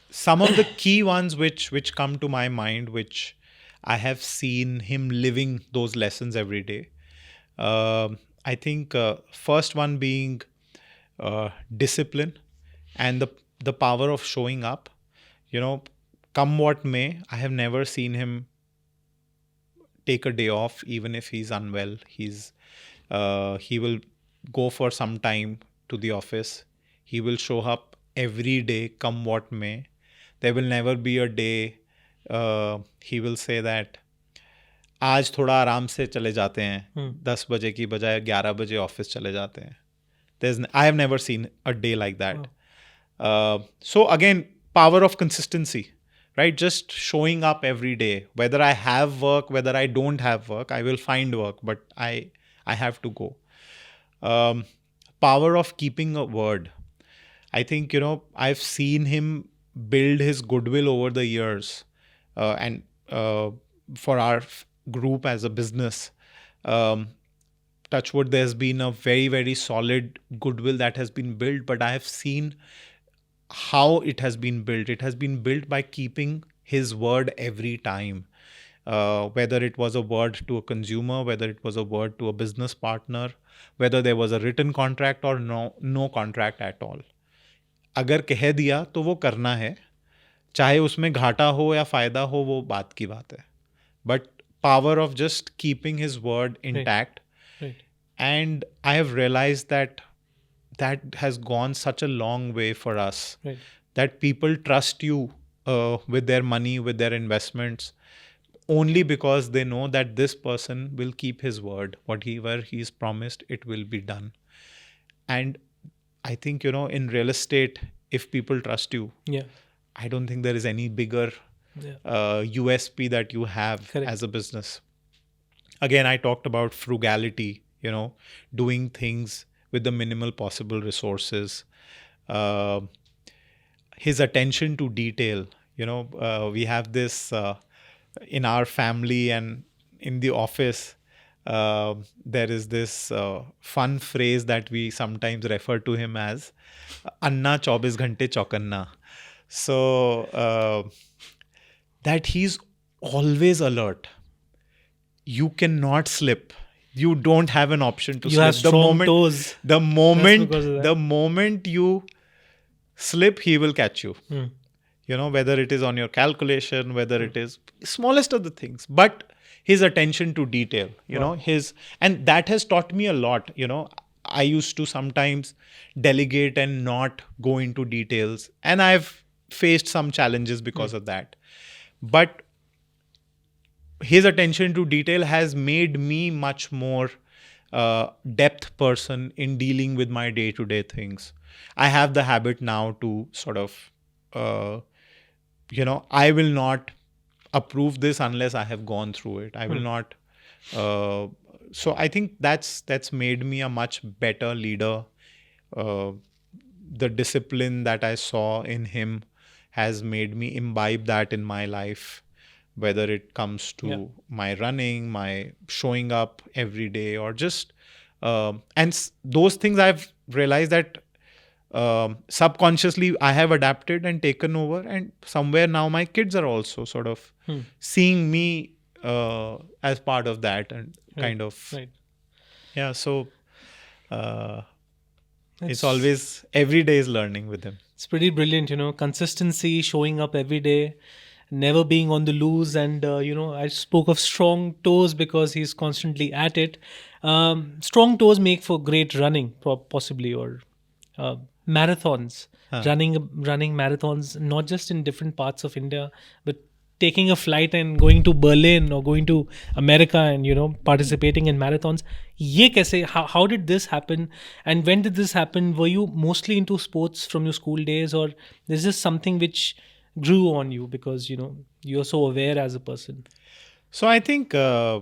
some of the key ones which come to my mind, which I have seen him living those lessons every day. I think first one being discipline and the power of showing up. You know, come what may, I have never seen him take a day off, even if he's unwell. He will go for some time to the office. He will show up every day, come what may. There will never be a day he will say that आज थोड़ा आराम से चले जाते हैं, 10 बजे की बजाय 11 बजे ऑफिस चले जाते हैं. I have never seen a day like that. So again, power of consistency, right? Just showing up every day. Whether I have work, whether I don't have work, I will find work, but I have to go. Power of keeping a word. I think, I've seen him build his goodwill over the years, and for our group as a business. Touchwood, there's been a very, very solid goodwill that has been built, but I have seen how it has been built. It has been built by keeping his word every time. Whether it was a word to a consumer, whether it was a word to a business partner, whether there was a written contract or no contract at all. अगर कह दिया तो वो करना है, चाहे उसमें घाटा हो या फायदा हो, वो बात की बात है. But power of just keeping his word intact. Right. And I have realized that has gone such a long way for us. Right. That people trust you with their money, with their investments, only because they know that this person will keep his word. Whatever he's promised, it will be done. And I think, in real estate, if people trust you, I don't think there is any bigger USP that you have as a business. Again, I talked about frugality, doing things with the minimal possible resources. His attention to detail. We have this in our family and in the office. There is this fun phrase that we sometimes refer to him as Anna 24 ghante chaukanna. So that he's always alert. You cannot slip. You don't have an option to you slip. Have strong toes. The moment you slip, he will catch you. Whether it is on your calculation, whether it is smallest of the things, but his attention to detail, and that has taught me a lot. I used to sometimes delegate and not go into details, and I've faced some challenges because of that. But his attention to detail has made me much more depth person in dealing with my day-to-day things. I have the habit now to sort of, I will not approve this unless I have gone through it. I will not. So I think that's made me a much better leader. The discipline that I saw in him has made me imbibe that in my life, whether it comes to my running, my showing up every day, or just those things I've realized that subconsciously I have adapted and taken over, and somewhere now my kids are also sort of seeing me as part of that, and kind of so it's always every day is learning with him. It's pretty brilliant, consistency, showing up every day, never being on the loose. And, I spoke of strong toes because he's constantly at it. Strong toes make for great running, possibly, or marathons. Running marathons, not just in different parts of India, but taking a flight and going to Berlin or going to America and, participating in marathons. How did this happen? And when did this happen? Were you mostly into sports from your school days, or is this something which grew on you because, you're so aware as a person? So I think I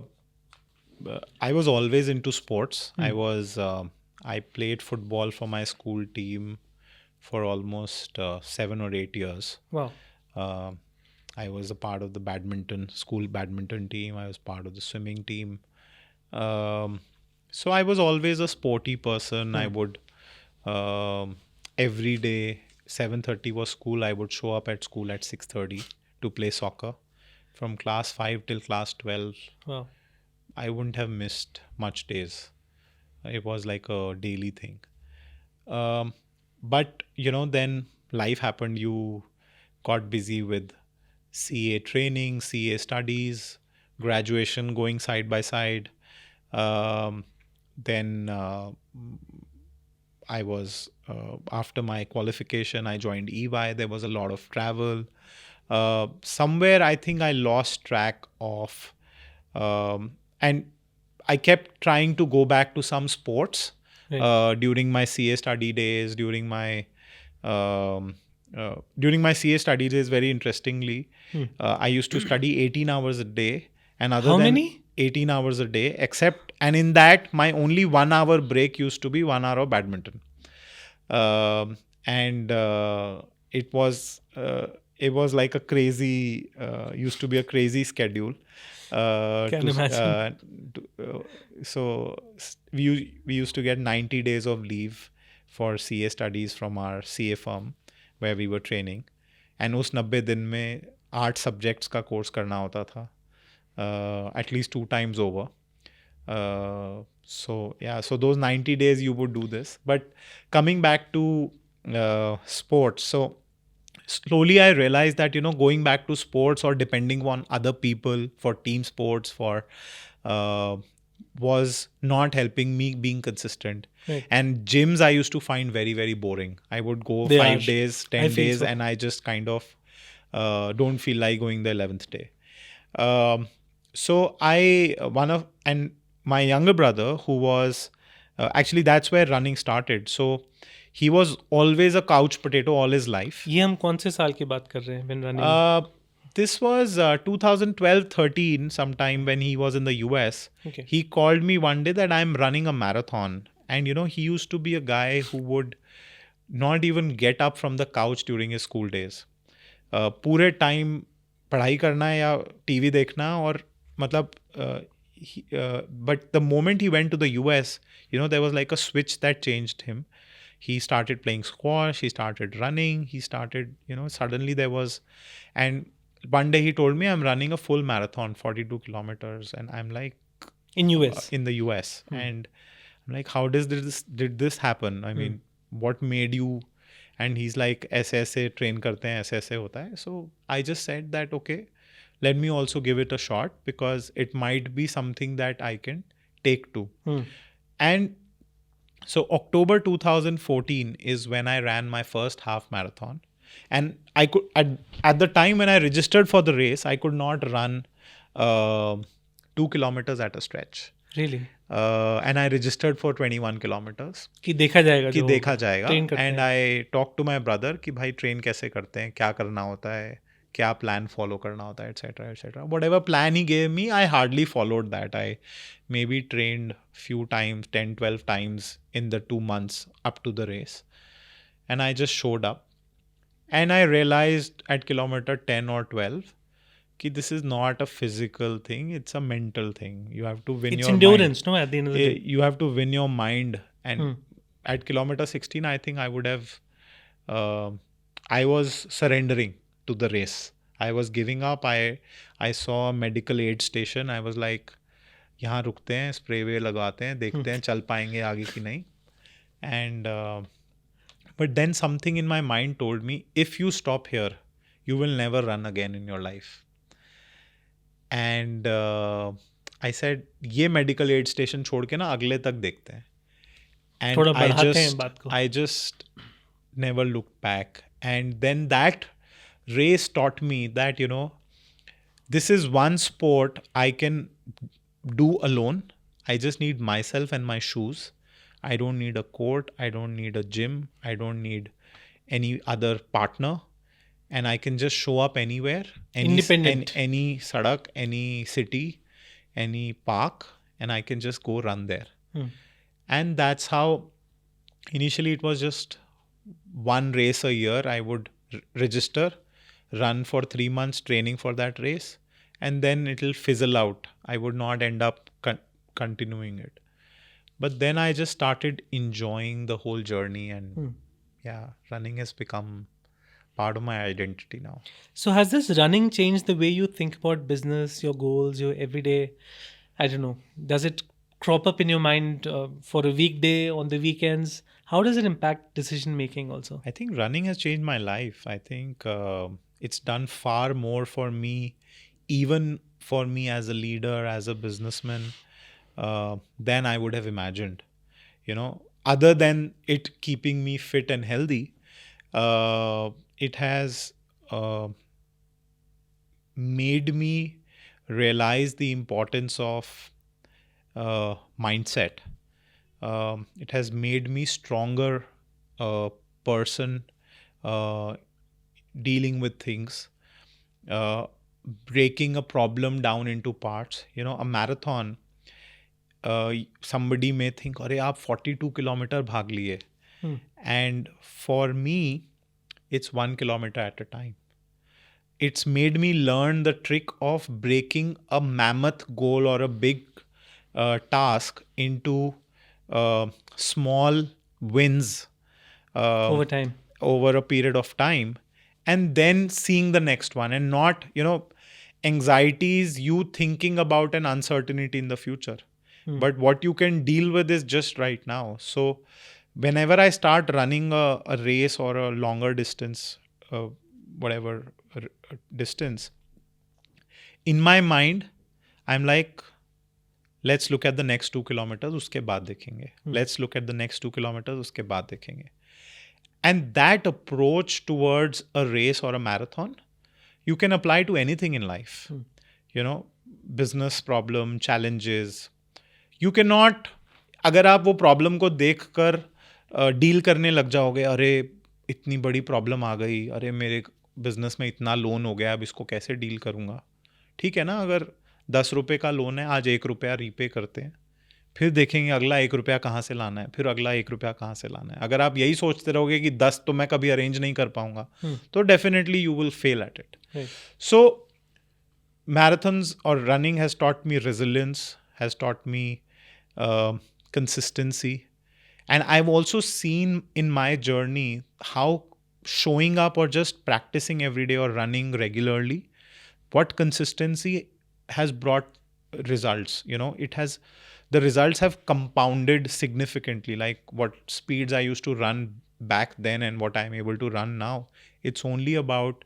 was always into sports. I played football for my school team for almost 7 or 8 years. Wow. I was a part of the school badminton team. I was part of the swimming team. So I was always a sporty person. I would every day 7:30 was school. I would show up at school at 6:30 to play soccer. From class 5 till class 12, Wow. I wouldn't have missed much days. It was like a daily thing. Um, but then life happened. You got busy with CA training, CA studies, graduation going side by side. Then I was after my qualification, I joined EY. There was a lot of travel. Somewhere, I think I lost track of, and I kept trying to go back to some sports during my CA study days. Um, During my CA study days, very interestingly, I used to study 18 hours a day, and other How than many? 18 hours a day, and in that, my only 1 hour break used to be 1 hour of badminton. And it was like a crazy used to be a crazy schedule. Can imagine. We used to get 90 days of leave for CA studies from our CA firm where we were training, and उस 90 दिन में 8 subjects का course करना होता था, at least 2 times over. So those 90 days you would do this. But coming back to sports, so slowly I realized that going back to sports or depending on other people for team sports was not helping me being consistent. Right. And gyms I used to find very, very boring. I would go They 5 are. days, I 10 feel days, so. and I just kind of don't feel like going the 11th day. So and my younger brother, who was actually, that's where running started. So he was always a couch potato all his life. ये हम कौन से साल की बात कर रहे हैं when running? This was 2012-13, sometime when he was in the US. Okay. He called me one day that I'm running a marathon. And he used to be a guy who would not even get up from the couch during his school days. पूरे time पढ़ाई करना या TV देखना, और मतलब but the moment he went to the US, there was like a switch that changed him. He started playing squash, he started running, he started, suddenly there was, and one day he told me, I'm running a full marathon, 42 kilometers, and I'm like, In US. in the US. And I'm like, how did this happen? I mean, what made you? And he's like, ऐसे ऐसे train करते हैं, ऐसे ऐसे होता है. So I just said that, okay, let me also give it a shot, because it might be something that I can take to. And so October 2014 is when I ran my first half marathon. And I could, at the time when I registered for the race, I could not run 2 kilometers at a stretch. Really? And I registered for 21 kilometers. कि देखा जाएगा कि जो देखा जाएगा. train करते And हैं. I talked to my brother कि भाई train कैसे करते हैं, क्या करना होता है, क्या plan follow करना होता है, etc. etc. Whatever plan he gave me, I hardly followed that. I maybe trained few times, 10, 12 times in the 2 months up to the race. And I just showed up. And I realized at kilometer 10 or 12 कि this is not a physical thing, it's a mental thing. You have to win It's your endurance, mind. no? At the end of the day. You have to win your mind. And at kilometer 16, I think I would have, I was surrendering to the race. I was giving up. I saw a medical aid station. I was like, यहाँ रुकते हैं, spray वे लगाते हैं, देखते हैं चल पाएंगे आगे कि नहीं. And but then something in my mind told me, if you stop here, you will never run again in your life. And I said, ये medical aid station छोड़ के ना अगले तक देखते हैं. And थोड़ा बढ़ाते हैं बात को. I just never looked back. And then that race taught me that, this is one sport I can do alone. I just need myself and my shoes. I don't need a court. I don't need a gym. I don't need any other partner. And I can just show up anywhere. Independent. Any sadak, any city, any park, and I can just go run there. And that's how initially it was just one race a year. I would register, run for 3 months training for that race, and then it'll fizzle out. I would not end up continuing it. But then I just started enjoying the whole journey, and yeah, running has become part of my identity now. So has this running changed the way you think about business, your goals, your everyday? I don't know. Does it crop up in your mind for a weekday on the weekends? How does it impact decision making also? I think running has changed my life. I think it's done far more for me, even for me as a leader, as a businessman, than I would have imagined. Other than it keeping me fit and healthy, it has uh, made me realize the importance of mindset. It has made me stronger person uh, dealing with things, uh, breaking a problem down into parts. A marathon, somebody may think, अरे आप 42 kilometre भाग लिए. And for me, it's 1 kilometer at a time. It's made me learn the trick of breaking a mammoth goal or a big task into small wins Over um, time. over a period of time, and then seeing the next one, and not, anxiety is you thinking about an uncertainty in the future. But what you can deal with is just right now. So whenever I start running a race or a longer distance, whatever distance, in my mind, I'm like, let's look at the next 2 kilometers, उसके बाद देखेंगे. Let's look at the next 2 kilometers, उसके बाद देखेंगे. And that approach towards a race or a marathon, you can apply to anything in life. Business problem, challenges. You cannot, अगर आप वो problem को देख कर डील करने लग जाओगे, अरे इतनी बड़ी प्रॉब्लम आ गई, अरे मेरे बिजनेस में इतना लोन हो गया, अब इसको कैसे डील करूँगा. ठीक है ना, अगर 10 रुपए का लोन है, आज 1 रुपया रीपे करते हैं, फिर देखेंगे अगला 1 रुपया कहाँ से लाना है, फिर अगला 1 रुपया कहाँ से लाना है. अगर आप यही सोचते रहोगे कि 10 तो मैं कभी अरेंज नहीं कर पाऊंगा, तो definitely you will fail at it. So marathons or running has taught me resilience, has taught me consistency. And I've also seen in my journey how showing up or just practicing every day or running regularly, what consistency has brought results. The results have compounded significantly, like what speeds I used to run back then and what I'm able to run now. It's only about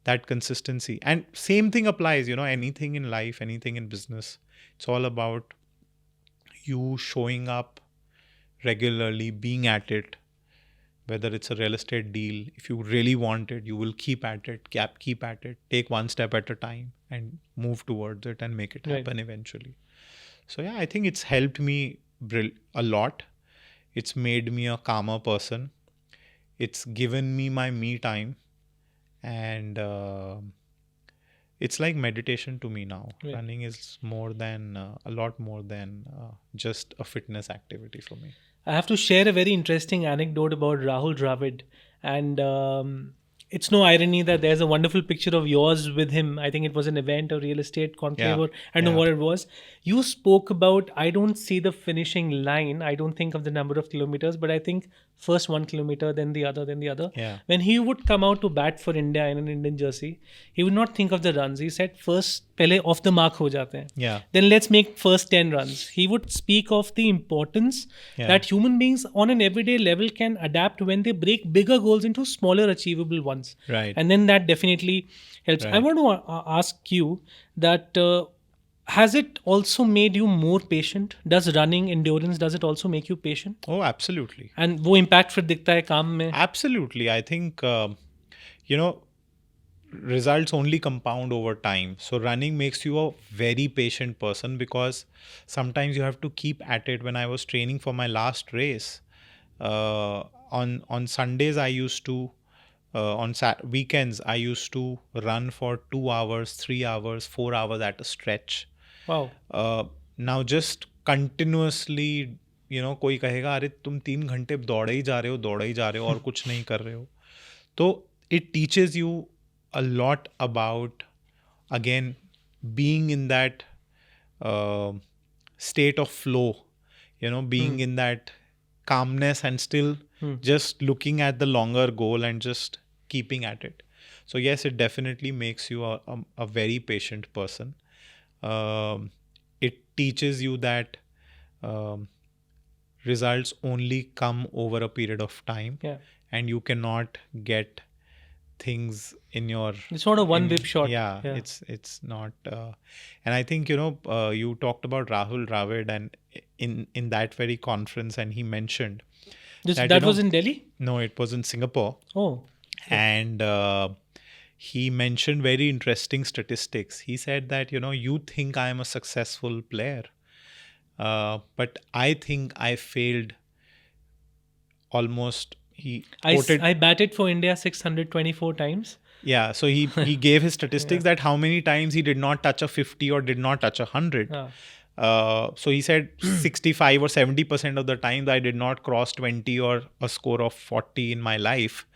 that consistency. And same thing applies, anything in life, anything in business. It's all about you showing up regularly, being at it. Whether it's a real estate deal, if you really want it, you will keep at it, keep at it, take one step at a time and move towards it and make it happen eventually. So yeah, I think it's helped me a lot. It's made me a calmer person. It's given me my me time. And it's like meditation to me now. Running is more than a lot more than just a fitness activity for me. I have to share a very interesting anecdote about Rahul Dravid. And it's no irony that there's a wonderful picture of yours with him. I think it was an event or real estate conclave, or I don't know what it was. You spoke about, I don't see the finishing line. I don't think of the number of kilometers, but I think first 1 kilometer, then the other, then the other. Yeah. When he would come out to bat for India in an Indian jersey, he would not think of the runs. He said, first, pehle off the mark ho jate hain. Yeah. Then let's make first 10 runs. He would speak of the importance that human beings on an everyday level can adapt when they break bigger goals into smaller achievable ones. Right. And then that definitely helps. I want to ask you that has it also made you more patient? Does running endurance, does it also make you patient? Oh, absolutely. And वो impact फिर दिखता है काम में? Absolutely. I think, results only compound over time. So running makes you a very patient person, because sometimes you have to keep at it. When I was training for my last race, on Sundays I used to, on weekends I used to run for 2 hours, 3 hours, 4 hours at a stretch. Wow. Now just continuously, कोई कहेगा अरे तुम 3 घंटे दौड़े ही जा रहे हो और कुछ नहीं कर रहे हो. तो it teaches you a lot about, again, being in that state of flow, being in that calmness and still just looking at the longer goal and just keeping at it. So yes, it definitely makes you a very patient person. It teaches you that um, results only come over a period of time, Yeah. and you cannot get things in your. It's not a one whip shot. Yeah, it's not. And I think you talked about Rahul Dravid, and in that very conference, and he mentioned That was in Delhi? no, it was in Singapore. Oh. And he mentioned very interesting statistics. He said that you think I am a successful player, but I think I failed almost. He quoted, I batted for India 624 times. yeah. So he gave his statistics that how many times he did not touch a 50 or did not touch 100. So he said 65 or 70% of the times I did not cross 20 or a score of 40 in my life.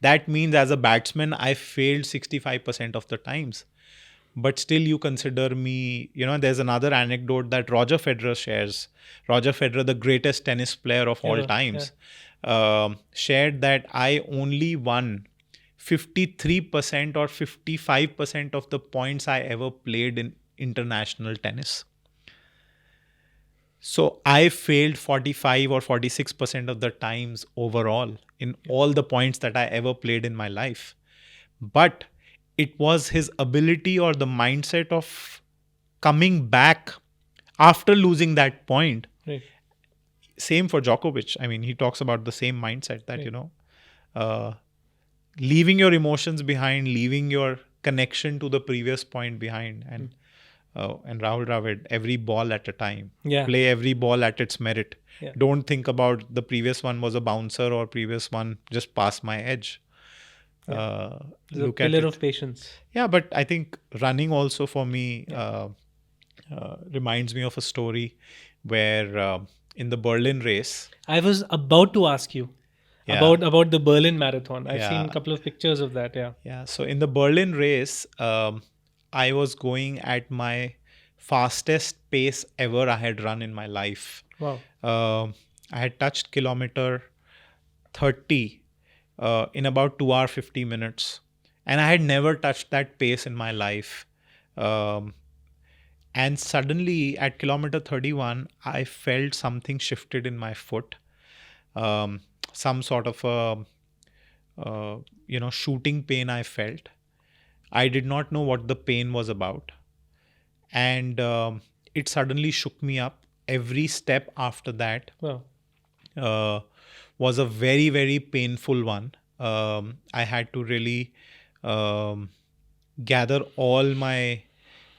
That means as a batsman, I failed 65% of the times. But still you consider me, there's another anecdote that Roger Federer shares. Roger Federer, the greatest tennis player of all times, shared that I only won 53% or 55% of the points I ever played in international tennis. So I failed 45 or 46% of the times overall in all the points that I ever played in my life. But it was his ability or the mindset of coming back after losing that point. Right. Same for Djokovic. I mean, he talks about the same mindset that, leaving your emotions behind, leaving your connection to the previous point behind. And Rahul Dravid, every ball at a time. Yeah. Play every ball at its merit. Yeah. Don't think about the previous one was a bouncer or previous one just passed my edge. Look at pillar of patience. Yeah, but I think running also for me reminds me of a story where in the Berlin race. I was about to ask you about the Berlin Marathon. I've seen a couple of pictures of that. Yeah. Yeah. So in the Berlin race, I was going at my fastest pace ever I had run in my life. Wow. I had touched kilometer 30 in about 2 hours 50 minutes. And I had never touched that pace in my life. And suddenly at kilometer 31, I felt something shifted in my foot. Some sort of shooting pain I felt. I did not know what the pain was about. And it suddenly shook me up. Every step after that was a very, very painful one. I had to really gather all my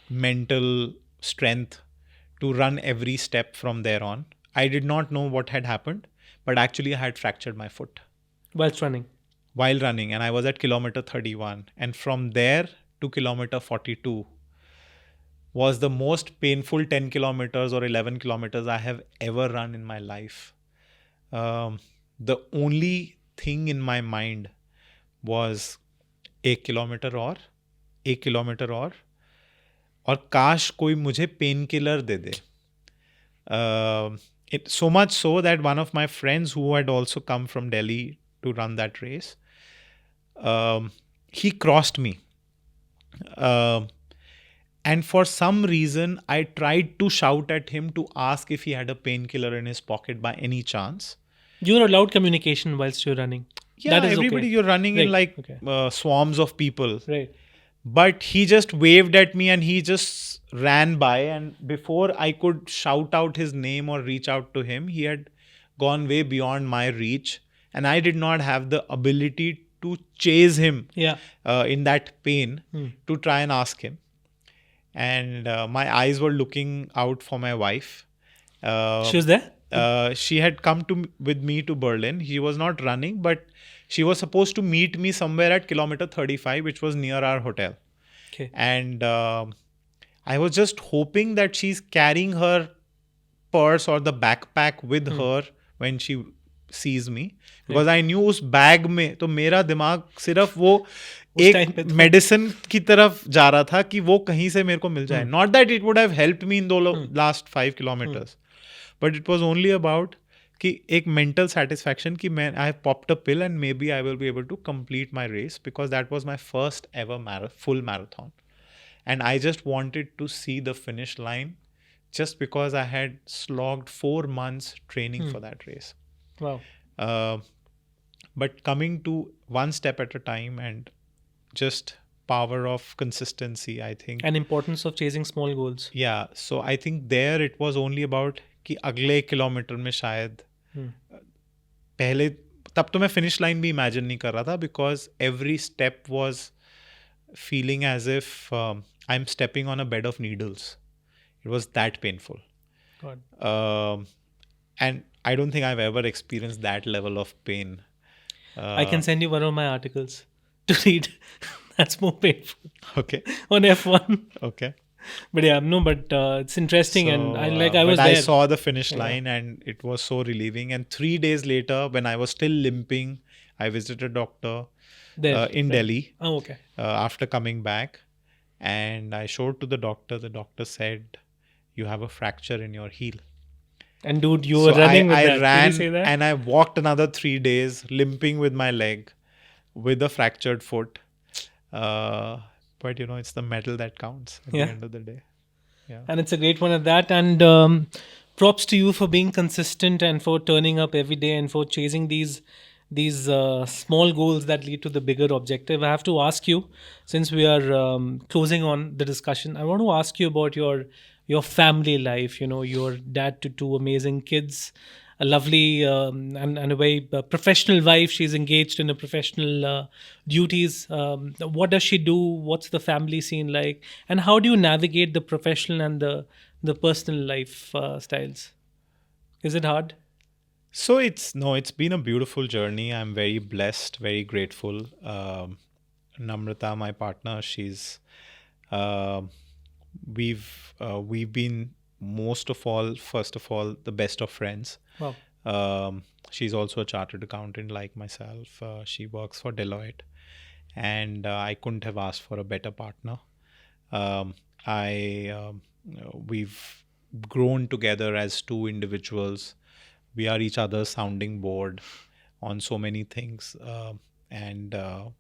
mental strength to run every step from there on. I did not know what had happened, but actually I had fractured my foot. While running, and I was at kilometer 31. And from there to kilometer 42 was the most painful 10 kilometers or 11 kilometers I have ever run in my life. The only thing in my mind was 1 kilometer और काश कोई मुझे pain killer they they. So much so that one of my friends who had also come from Delhi to run that race, he crossed me. And for some reason, I tried to shout at him to ask if he had a painkiller in his pocket by any chance. You're allowed communication whilst you're running. Yeah, that is everybody, okay. You're running in swarms of people. Right. But he just waved at me and he just ran by. And before I could shout out his name or reach out to him, he had gone way beyond my reach. And I did not have the ability to chase him in that pain to try and ask him. And my eyes were looking out for my wife. She was there? She had come with me to Berlin. She was not running, but she was supposed to meet me somewhere at kilometer 35, which was near our hotel. Okay. And I was just hoping that she's carrying her purse or the backpack with her when she sees me. Because I knew उस bag में तो मेरा दिमाग सिर्फ वो एक medicine की तरफ जा रहा था कि वो कहीं से मेरे को मिल जाए. Not that it would have helped me in the last 5 kilometers. But it was only about कि एक mental satisfaction कि मैं I have popped a pill and maybe I will be able to complete my race because that was my first ever full marathon. And I just wanted to see the finish line just because I had slogged 4 months training for that race. Wow. Uh, but coming to one step at a time and just power of consistency, I think. And importance of chasing small goals. Yeah, so I think there it was only about कि अगले kilometre में शायद पहले तब तो मैं finish line भी imagine नहीं कर रहा था because every step was feeling as if I am stepping on a bed of needles it was that painful and I don't think I've ever experienced that level of pain. I can send you one of my articles to read. That's more painful. Okay. On F1. Okay. But yeah, no, but it's interesting, and I but was I there. saw the finish line, and it was so relieving. And 3 days later, when I was still limping, I visited a doctor There, in Delhi Oh, okay. after coming back, and I showed to the doctor. The doctor said, "You have a fracture in your heel." And dude, you were running with I that. ran Did he say that? and I walked another 3 days, limping with my leg, with a fractured foot. But you know, it's the medal that counts at the end of the day. Yeah. And it's a great one at that. And props to you for being consistent and for turning up every day and for chasing these small goals that lead to the bigger objective. I have to ask you, since we are closing on the discussion, I want to ask you about your family life. You know, your dad to two amazing kids, a lovely and a very professional wife. She's engaged in a professional duties. What does she do? What's the family scene like? And how do you navigate the professional and the personal life styles? Is it hard? So it's been a beautiful journey. I'm very blessed, very grateful. Namrata, my partner, she's we've been first of all, the best of friends. Wow. She's also a chartered accountant like myself. She works for Deloitte, and I couldn't have asked for a better partner. We've grown together as two individuals. We are each other's sounding board on so many things, and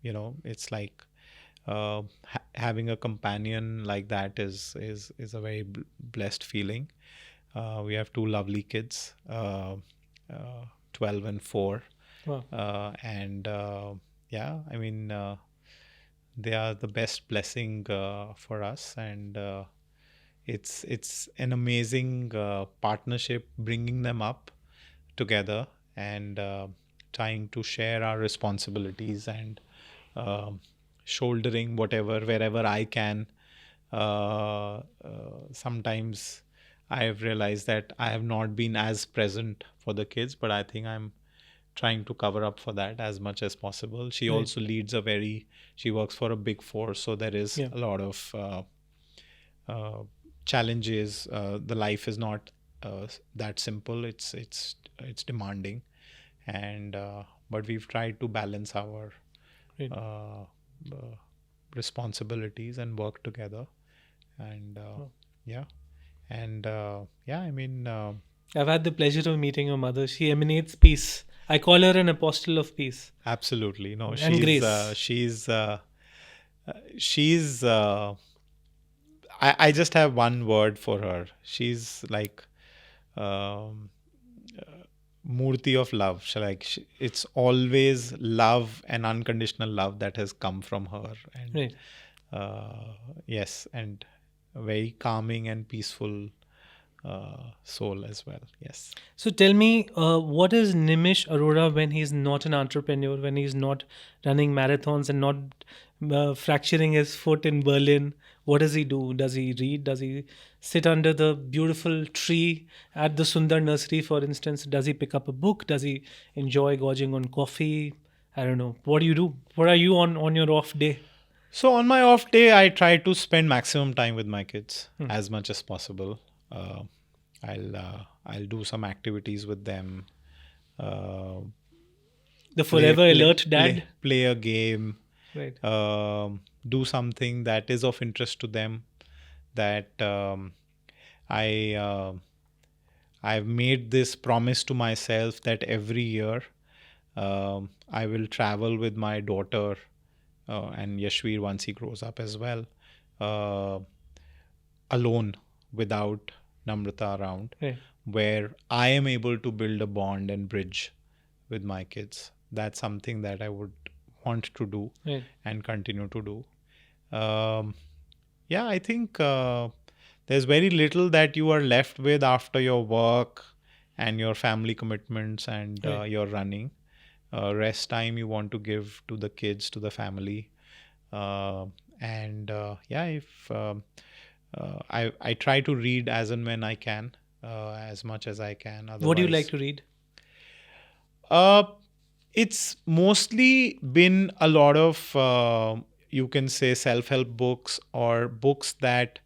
you know, it's like having a companion like that is a very blessed feeling. We have two lovely kids, 12 and 4. Wow. And yeah, I mean, they are the best blessing for us, and it's an amazing partnership, bringing them up together and trying to share our responsibilities and shouldering wherever I can. Sometimes I have realized that I have not been as present for the kids, but I think I'm trying to cover up for that as much as possible. She also leads she works for a big force, so there is a lot of challenges. The life is not that simple. It's demanding, and but we've tried to balance our responsibilities and work together, and I mean, I've had the pleasure of meeting your mother. She emanates peace. I call her an apostle of peace. Absolutely. No, And grace. She's I just have one word for her. She's like murti of love. It's always love and unconditional love that has come from her, and yes, and a very calming and peaceful soul as well. Yes. So tell me, what is Nimish Arora when he's not an entrepreneur, when he's not running marathons and not fracturing his foot in Berlin? What does he do? Does he read? Does he sit under the beautiful tree at the Sundar nursery, for instance? Does he pick up a book? Does he enjoy gorging on coffee? I don't know. What do you do? What are you on your off day? So on my off day, I try to spend maximum time with my kids as much as possible. I'll do some activities with them. The forever alert dad? Play a game. Right. Do something that is of interest to them, that I've made this promise to myself that every year I will travel with my daughter and Yashvir once he grows up as well, uh, alone without Namrata around, Right. where I am able to build a bond and bridge with my kids. That's something that I would want to do Right. and continue to do. Um, yeah, I think there's very little that you are left with after your work and your family commitments and Right. your running. Rest time you want to give to the kids, to the family. Uh, and yeah, if I try to read as and when I can, as much as I can. What do you like Otherwise, to read? uh, it's mostly been a lot of you can say self-help books or books that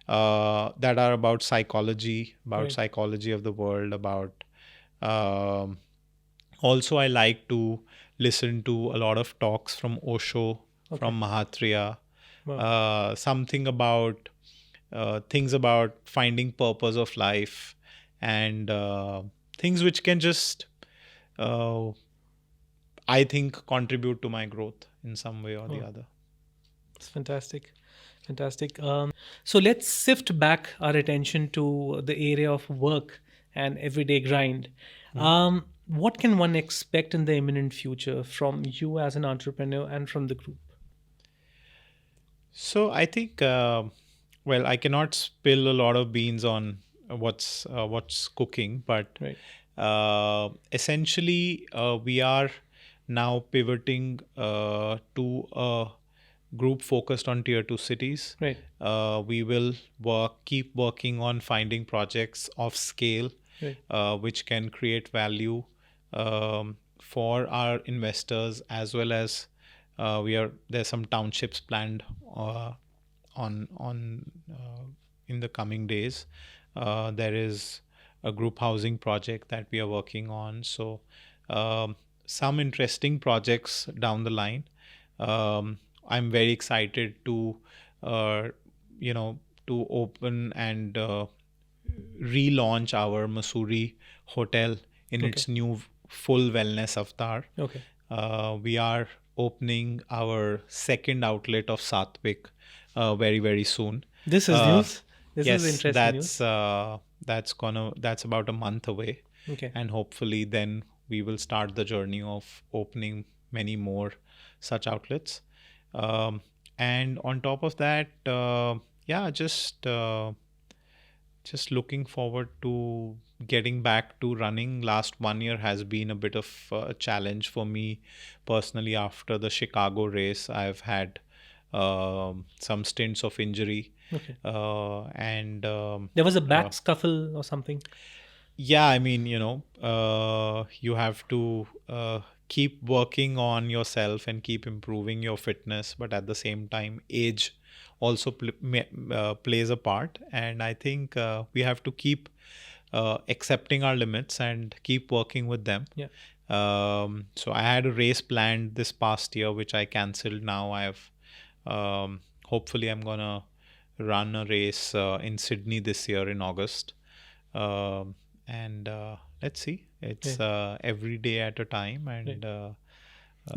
are about psychology, Right. of the world, about um, also I like to listen to a lot of talks from Osho, Okay. from Mahatria, Wow. something about things about finding purpose of life and things which can just uh, I think contribute to my growth in some way or the Oh, other. it's fantastic. Fantastic. So let's shift back our attention to the area of work and everyday grind. What can one expect in the imminent future from you as an entrepreneur and from the group? So I think, well, I cannot spill a lot of beans on what's cooking, but Right. essentially we are now pivoting to a group focused on tier two cities. Right. We will keep working on finding projects of scale, Right. which can create value for our investors, as well as there's some townships planned on in the coming days. There is a group housing project that we are working on. So some interesting projects down the line. I'm very excited to uh, to open and relaunch our Mussoorie hotel in Okay. its new full wellness avatar. Okay. We are opening our second outlet of Satwik very very soon. This is Uh, news. This is yes, interesting news. that's about a month away, Okay. and hopefully then we will start the journey of opening many more such outlets. Um, and on top of that, yeah, just looking forward to getting back to running. Last 1 year has been a bit of a challenge for me personally. After the Chicago race, I've had some stints of injury, Okay. and There was a back scuffle or something. yeah, I mean, you have to keep working on yourself and keep improving your fitness, but at the same time, age also plays a part. And I think we have to keep accepting our limits and keep working with them. Yeah. So I had a race planned this past year, which I cancelled. Now hopefully, I'm gonna run a race in Sydney this year in August. And let's see, Yeah. it's every day at a time, Right. and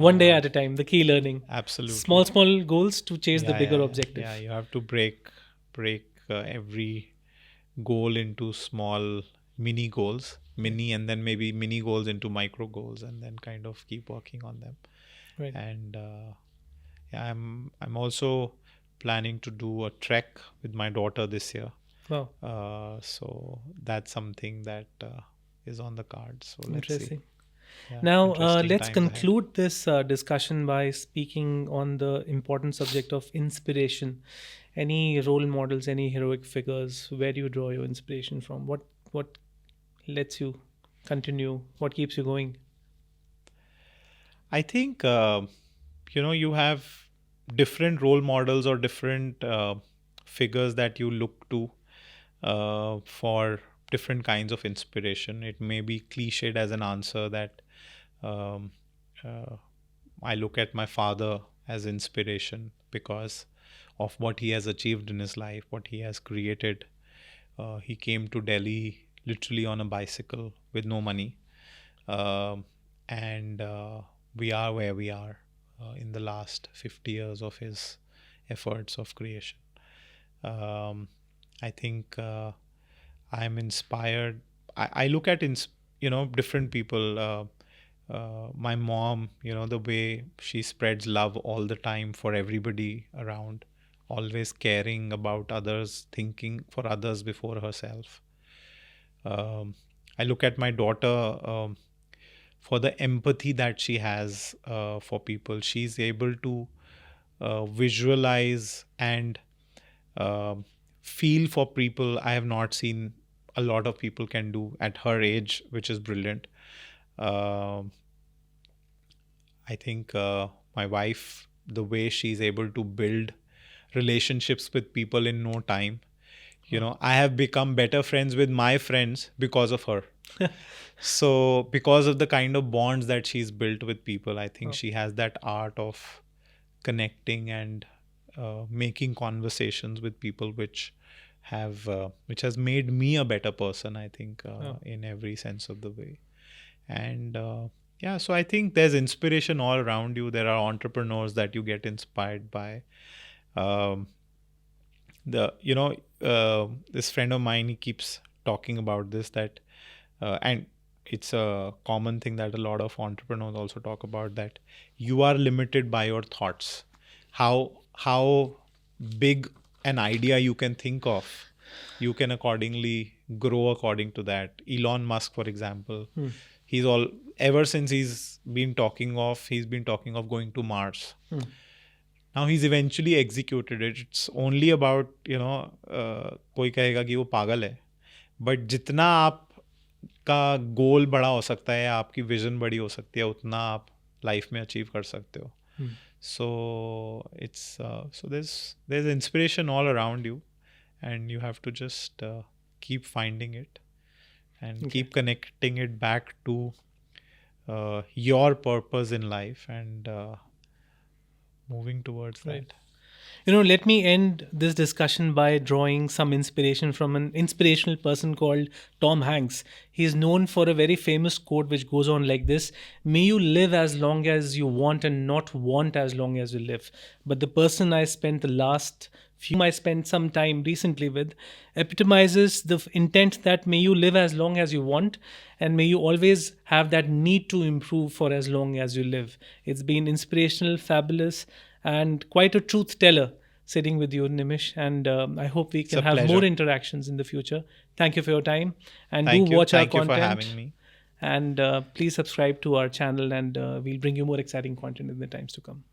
One day at a time. The key learning. absolutely, Small goals to chase the yeah, bigger yeah, yeah, objective. yeah. You have to break every goal into small mini goals, Right. and then maybe mini goals into micro goals, and then kind of keep working on them. Right. And yeah, I'm also planning to do a trek with my daughter this year. Wow. So that's something that is on the cards. So let's see. Interesting. Yeah, Now, interesting let's times ahead. conclude this discussion by speaking on the important subject of inspiration. Any role models, any heroic figures? Where do you draw your inspiration from? What lets you continue? What keeps you going? I think you have different role models or different figures that you look to for different kinds of inspiration. It may be cliched as an answer that um, uh, I look at my father as inspiration because of what he has achieved in his life, what he has created. He came to Delhi literally on a bicycle with no money. Um, and we are where we are in the last 50 years of his efforts of creation. Um, I think I'm inspired. I look at different people. My mom, the way she spreads love all the time for everybody around, always caring about others, thinking for others before herself. Um, I look at my daughter for the empathy that she has for people. She's able to visualize and um feel for people I have not seen a lot of people can do at her age, which is brilliant. Um I think my wife, the way she's able to build relationships with people in no time. I have become better friends with my friends because of her. So, because of the kind of bonds that she's built with people, I think she has that art of connecting and making conversations with people, which has made me a better person. I think in every sense of the way. And yeah, so I think there's inspiration all around you. There are entrepreneurs that you get inspired by. Um, the this friend of mine, he keeps talking about this, that and it's a common thing that a lot of entrepreneurs also talk about, that you are limited by your thoughts. How big an idea you can think of, you can accordingly grow according to that. Elon Musk, for example, he's all ever since he's been talking of going to Mars. Now he's eventually executed it. It's only about कोई कहेगा कि वो पागल है, but जितना आपका गोल बड़ा हो सकता है, आपकी विजन बड़ी हो सकती है, उतना आप लाइफ में अचीव कर सकते हो. So it's so there's inspiration all around you, and you have to just keep finding it and keep connecting it back to your purpose in life, and moving towards that. Let me end this discussion by drawing some inspiration from an inspirational person called Tom Hanks. He is known for a very famous quote which goes on like this: "May you live as long as you want and not want as long as you live." But the person I spent some time recently with epitomizes the intent that may you live as long as you want, and may you always have that need to improve for as long as you live. It's been inspirational, fabulous, and quite a truth teller sitting with you, Nimish. And I hope we can have more interactions in the future. Thank you for your time. And do watch our content. Thank you for having me. And please subscribe to our channel, and we'll bring you more exciting content in the times to come.